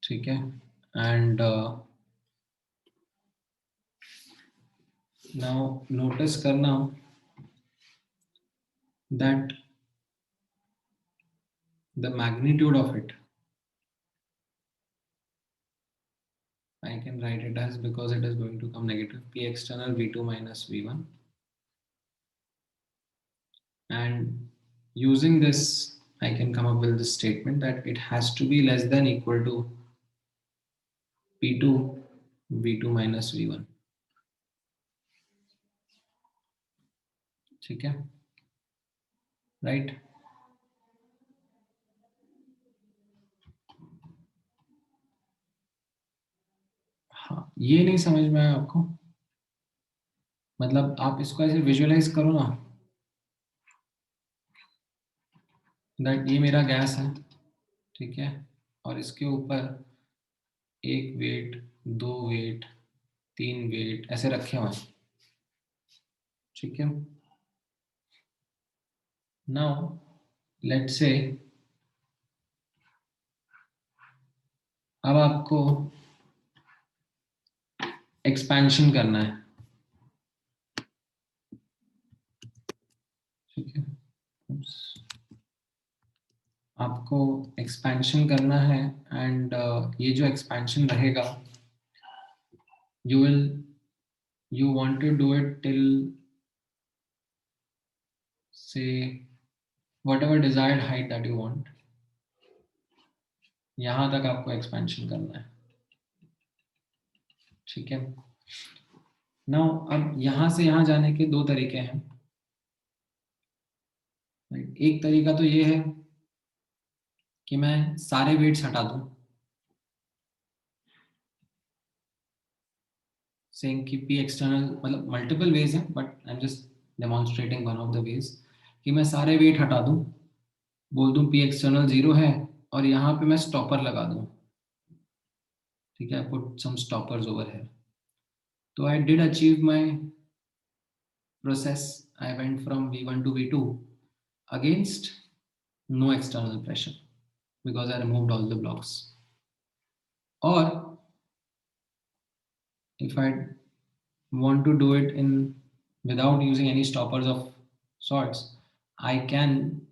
ठीक है, and now notice करना that the magnitude of it, I can write it as, because it is going to come negative, P external V2 minus V1, and using this I can come up with this statement that it has to be less than equal to P2 V2 minus V1। ठीक है, right. हाँ, ये नहीं समझ में आया आपको? मतलब आप इसको ऐसे विजुअलाइज करो ना, दैट ये मेरा गैस है, ठीक है, और इसके ऊपर एक वेट, दो वेट, तीन वेट ऐसे रखे हुए हैं। ठीक है, नाउ लेट्स से अब आपको एक्सपेंशन करना है। ठीक है, आपको एक्सपेंशन करना है, एंड ये जो एक्सपेंशन रहेगा you want to do it till say whatever desired height that you want। यहां तक आपको एक्सपेंशन करना है। ठीक है, नाउ अब यहां से यहां जाने के दो तरीके हैं। एक तरीका तो ये है कि मैं सारे वेट्स हटा दूं, सेइंग कि P एक्सटर्नल, मतलब मल्टीपल वेज है but I am just demonstrating one of the ways, कि मैं सारे वेट हटा दूं, बोल दूं P एक्सटर्नल 0 है और यहाँ पे मैं स्टॉपर लगा दूं। ठीक है, पुट सम स्टॉपर्स ओवर है। तो I did achieve my process, I went from V1 to V2। against no external pressure because I removed all the blocks. Or if I want to do it in without using any stoppers of sorts, I can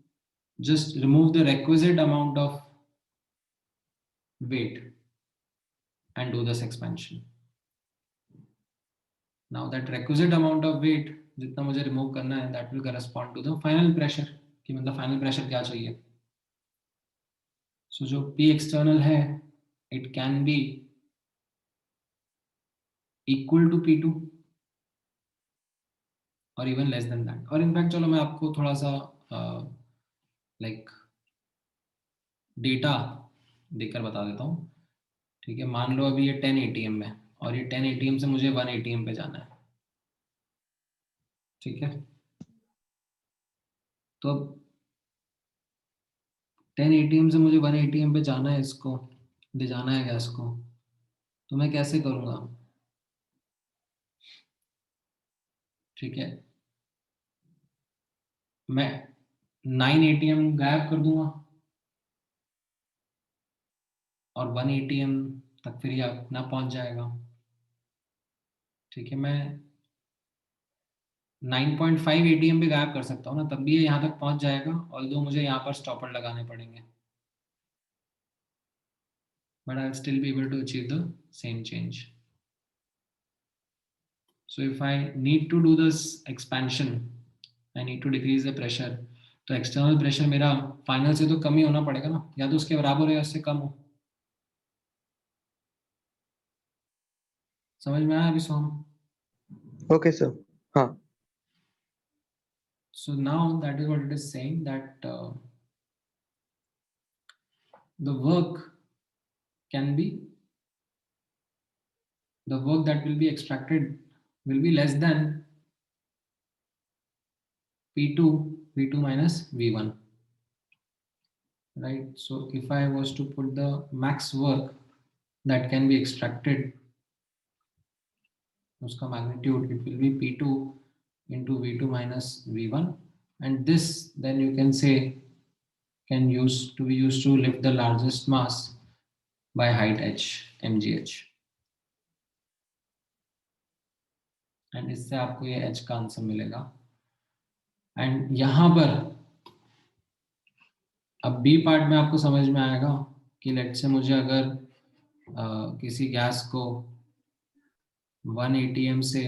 just remove the requisite amount of weight and do this expansion. Now that requisite amount of weight जितना मुझे remove करना है, that will correspond to the final pressure कि मतलब final pressure क्या चाहिए. So जो P external है, it can be equal to P2 or even less than that. और in fact चलो मैं आपको थोड़ा सा like डेटा देकर बता देता हूँ. ठीक है, मान लो अभी ये 10 ATM में और ये 10 ATM से मुझे 1 ATM पे जाना है. ठीक है, तो अब 10 ATM से मुझे 1 ATM पे जाना है, इसको ले जाना है गैस को, तो मैं कैसे करूँगा? ठीक है, मैं 9 ATM गायब कर दूंगा और 1 ATM तक फिर ये अपना पहुंच जाएगा. ठीक है, मैं 9.5 ATM भी गायब कर सकता हूँ ना, तब भी ये यहाँ तक पहुंच जाएगा, ऑल्दो मुझे यहाँ पर स्टॉपर लगाने पड़ेंगे, but I'll still be able to achieve the same change. So if I need to do this expansion, I need to decrease the pressure. तो external pressure मेरा final से तो कम ही होना पड़ेगा ना, या तो उसके बराबर हो या उससे कम हो. समझ में आया अभी सोहम? Okay, sir. हाँ. So now that is what it is saying, that the work that will be extracted will be less than P2 V2 minus V1, right? So if I was to put the max work that can be extracted, uska magnitude, it will be P2 into V2 minus V1, and this then you can say can be used to lift the largest mass by height h, mgh. And इससे आपको ये h का answer मिलेगा. And यहाँ पर अब B part में आपको समझ में आएगा कि लेट से मुझे अगर किसी गैस को 1 ATM से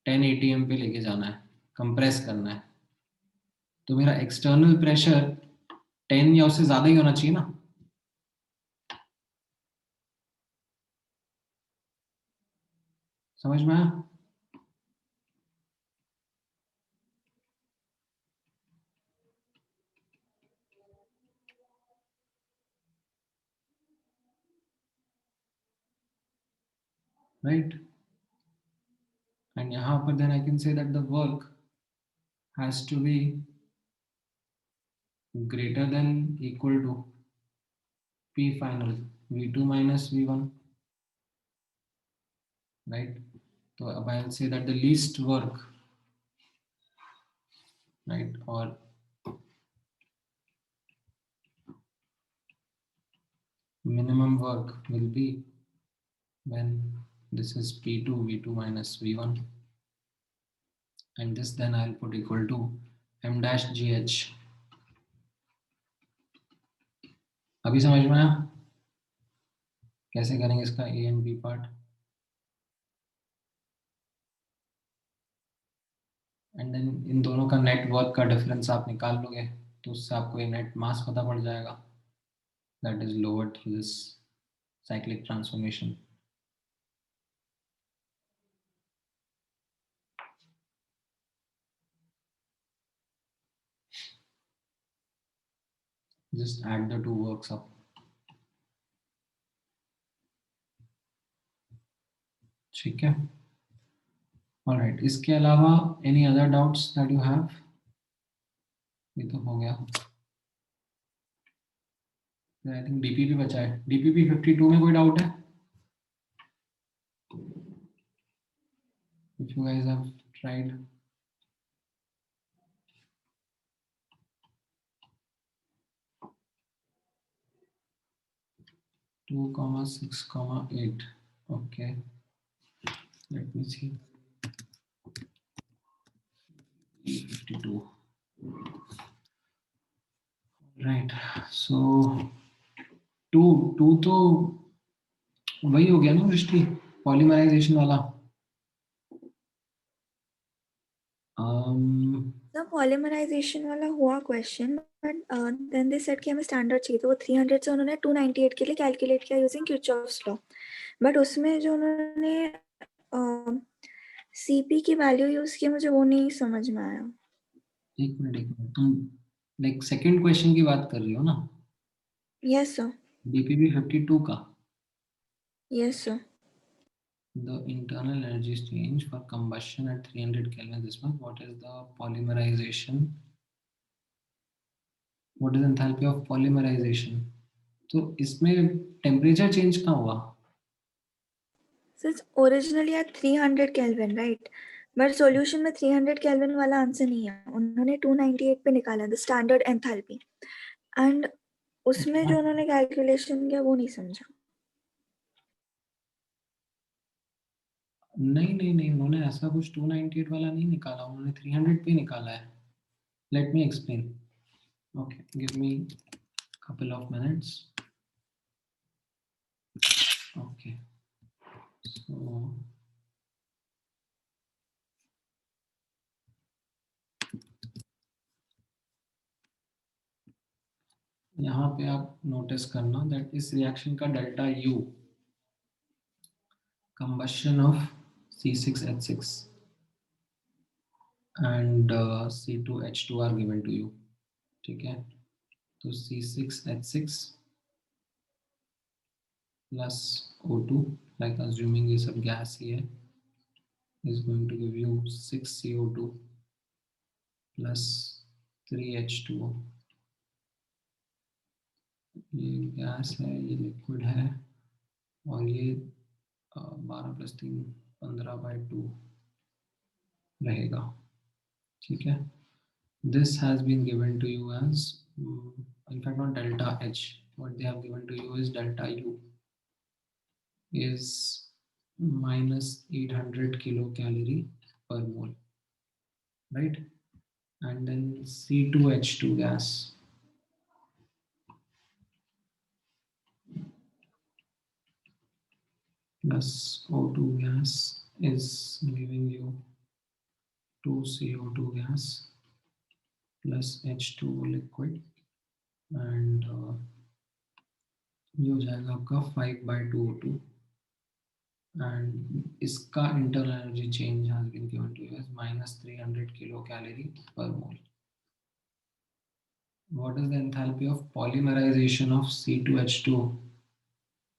10 ATM पे लेके जाना है, कंप्रेस करना है, तो मेरा एक्सटर्नल प्रेशर 10 या उससे ज्यादा ही होना चाहिए ना. समझ में आया? Right? And यहाँ पर then I can say that the work has to be greater than equal to P final V2 minus V1, right? So I'll say that the least work, right, or minimum work will be when this is P2 V2 minus V1, and this then I'll put equal to m dash gh. अभी समझ में आया कैसे करेंगे इसका A and B part? And then इन दोनों का नेट वर्क का डिफरेंस आप निकाल लोगे, तो उससे आपको ये नेट मास पता पड़ जाएगा, that is lower through this cyclic transformation. Just add the two works up. ठीक है, ऑलराइट. इसके अलावा any other doubts that you have? ये तो हो गया. आई थिंक डीपीपी बचा है. डीपीपी 52 में कोई डाउट है? if you guys have tried. Two comma 6 comma 8. Okay, let me see. 52. Right, so to तो वही हो गया ना दृष्टि, पॉलीमराइजेशन वाला. The polymerization वाला हुआ question, but then they said कि हमें स्टैंडर्ड चाहिए, तो वो 300 से उन्होंने 298 के लिए कैलकुलेट किया यूजिंग किरचॉफ्स लॉ. बट उसमें जो उन्होंने सीपी की वैल्यू यूज की, मुझे वो नहीं समझ में आया. एक मिनट, तुम लाइक सेकंड क्वेश्चन की बात कर रही हो ना? Yes sir. बीपीबी 52 का. Yes sir. The internal energy exchange for combustion at 300 Kelvin this month. What is the polymerization? What is enthalpy of polymerization? तो इसमें टेम्परेचर चेंज कहाँ हुआ? So it's originally at 300 Kelvin, right? But solution में 300 kelvin वाला answer नहीं है, उन्होंने 298 पे निकाला द स्टैंडर्ड एंथैल्पी, एंड उसमें जो उन्होंने कैलकुलेशन किया वो नहीं समझा. नहीं, उन्होंने ऐसा कुछ 298 वाला नहीं निकाला, उन्होंने 300 पे निकाला है. Let me explain. Okay, give me couple of minutes. Okay, so यहाँ पे आप नोटिस करना दैट इस रिएक्शन का delta U, combustion of C6H6 and C2H2 are given to you. ठीक है, तो C6H6 plus O2, like assuming ये सब गैस ही है, is going to give you 6CO2 plus 3H2O. ये गैस है, ये लिक्विड है, और ये 12 + 3 15/2 रहेगा. ठीक है, this has been given to you as in fact not delta H, what they have given to you is delta U is -800 kilocalorie per mole, right? And then C2H2 gas plus O2 gas is giving you 2 CO2 gas plus H2O liquid, and ये हो जाएगा आपका 5/2 O2, and इसका internal energy change has been given to you as -300 kilocalorie per mole. What is the enthalpy of polymerization of C2H2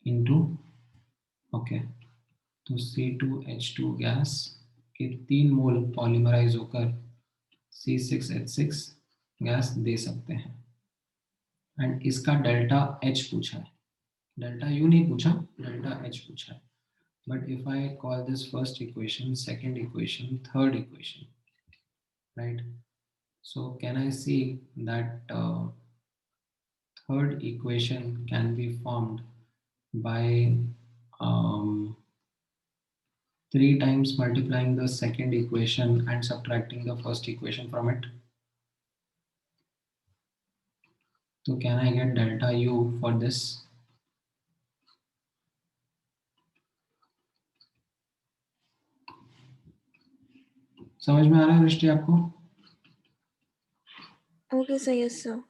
into, okay, तो C2H2 gas के 3 मोल polymerase होकर C6H6 gas दे सकते हैं, एंड इसका डेल्टा H पूछा है, delta U नहीं पूछा, डेल्टा H पूछा है. But if I call this first equation, second equation, third equation, right? So can I see that third equation can be formed by 3 times multiplying the second equation and subtracting the first equation from it? So can I get delta U for this? समझ में आ रहा है दृष्टि आपको? Okay sir. Yes sir.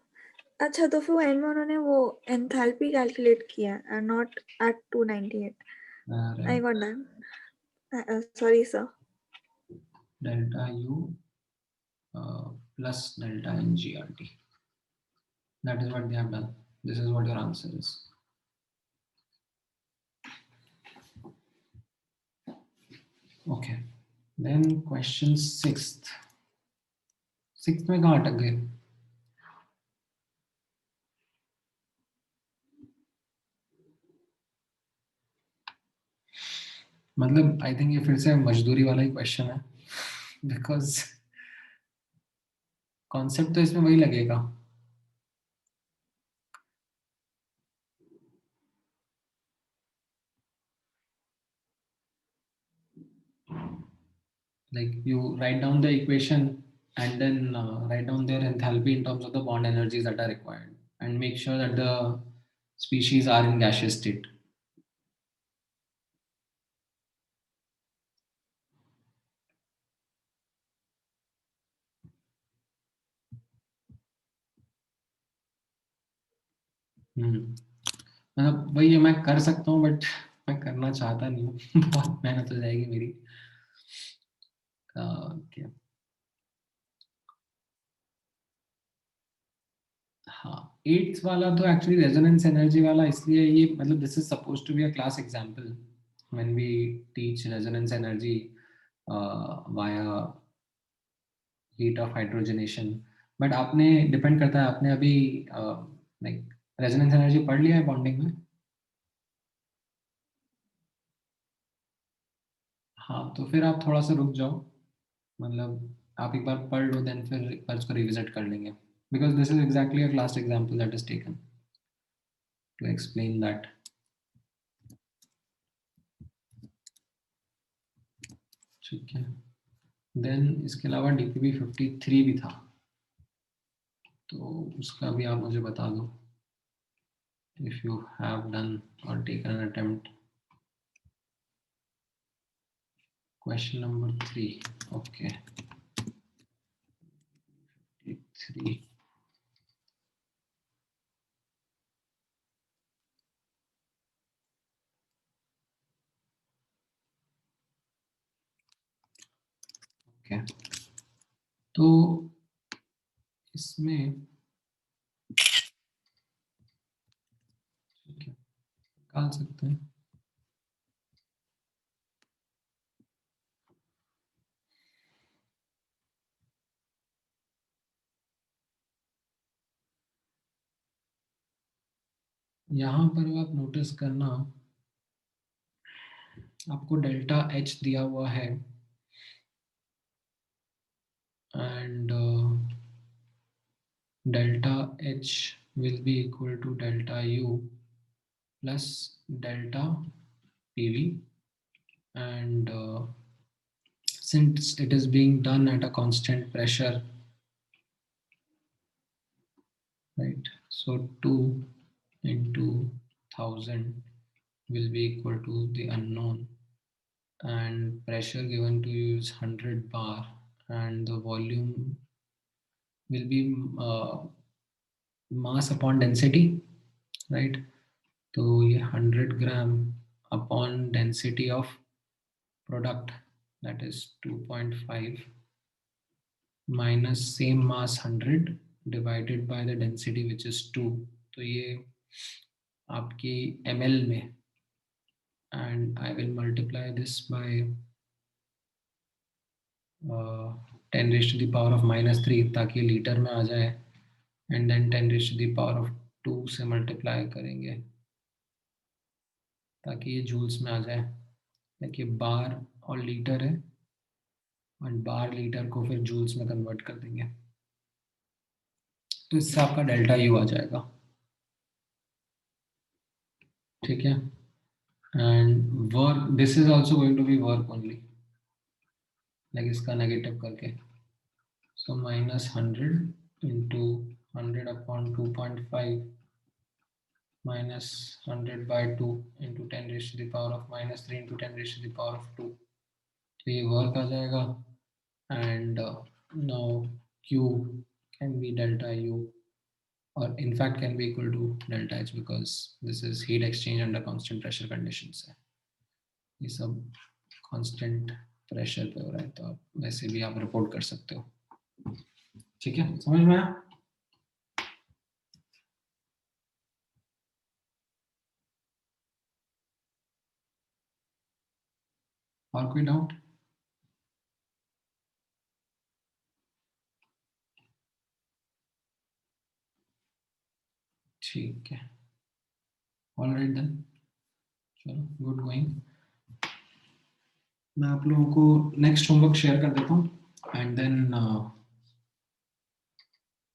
अच्छा, तो फिर and में उन्होंने वो एंथैल्पी कैलकुलेट किया and not at 298. I got that. Sorry sir. Delta U plus delta in GRT. That is what they have done. This is what your answer is. Okay. Then question 6th. 6th में कहाँ अटक गए? मतलब I think ये फिर से मजदूरी वाला ही क्वेश्चन है, बिकॉज कॉन्सेप्ट तो इसमें वही लगेगा। Like you write down the equation and then write down their enthalpy in terms of the bond energies that are required, and make sure that the species are in gaseous state. मतलब वही है, मैं कर सकता हूँ but मैं करना चाहता नहीं हूँ। बहुत मेहनत हो जाएगी मेरी। क्या हाँ, 8th वाला तो एक्चुअली रेजोनेंस एनर्जी वाला इसलिए ये, मतलब this is suppose to be a class example when we teach resonance energy via heat of hydrogenation. But आपने, डिपेंड करता है, आपने अभी लाइक रेजोनेंस एनर्जी पढ़ लिया है बॉन्डिंग में? हाँ, तो फिर आप थोड़ा सा रुक जाओ, मतलब आप एक बार पढ़ लो, देन फिर एक बार इसको रिविजिट कर लेंगे, because this is exactly a class example that is taken to explain that. ठीक है, देन इसके अलावा डीपीबी 53 भी था, तो उसका भी आप मुझे बता दो इफ यू हैव डन और taken an attempt. Question number 3, okay 3। Okay, तो इसमें ठीक है, निकाल सकते हैं। यहाँ पर आप नोटिस करना, आपको डेल्टा एच दिया हुआ है and delta H will be equal to delta U plus delta PV, and since it is being done at a constant pressure, right, so 2 into 1000 will be equal to the unknown, and pressure given to you is 100 bar, and the volume will be mass upon density, right? तो ये 100 ग्राम upon density of product, that is 2.5 minus same mass 100 divided by the density which is 2, तो ये आपकी ml में, and I will multiply this by 10 raised to the power of -3 ताकि litre में आ जाए, and then 10 raised to the power of 2 से multiply करेंगे ताकि ये जूल्स में आ जाए। देखिए बार और लीटर है, और बार लीटर को फिर जूल्स में कन्वर्ट कर देंगे, तो इससे आपका डेल्टा यू आ जाएगा। ठीक है, and work, this is also going to be work only, like इसका नेगेटिव करके, so -100 into 100 upon 2.5 minus 100 by 2 into 10 raised to the power of -3 into 10 raised to the power of 2, तो ये work आ जाएगा, and now Q can be delta U, or in fact can be equal to delta H, because this is heat exchange under constant pressure conditions है, ये सब constant pressure पे हो रहा है, तो आप वैसे भी आप रिपोर्ट कर सकते हो। ठीक है, समझ में आया? और कोई डाउट? ठीक है, ऑल राइट देन, चलो गुड गोइंग। मैं आप लोगों को नेक्स्ट होमवर्क शेयर कर देता हूँ एंड देन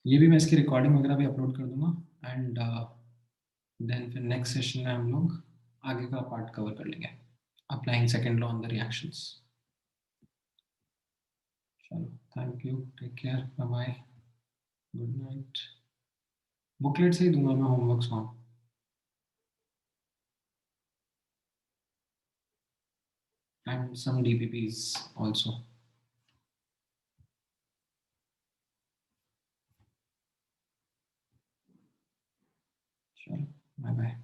ये भी मैं इसकी रिकॉर्डिंग वगैरह भी अपलोड कर दूंगा एंड देन फिर नेक्स्ट सेशन में हम लोग आगे का पार्ट कवर कर लेंगे, applying second law on the reactions. चलो, thank you, take care, bye bye, good night. Booklet से ही दूंगा मैं होमवर्क्स वहाँ, and some DPPs also. Sure. Bye bye.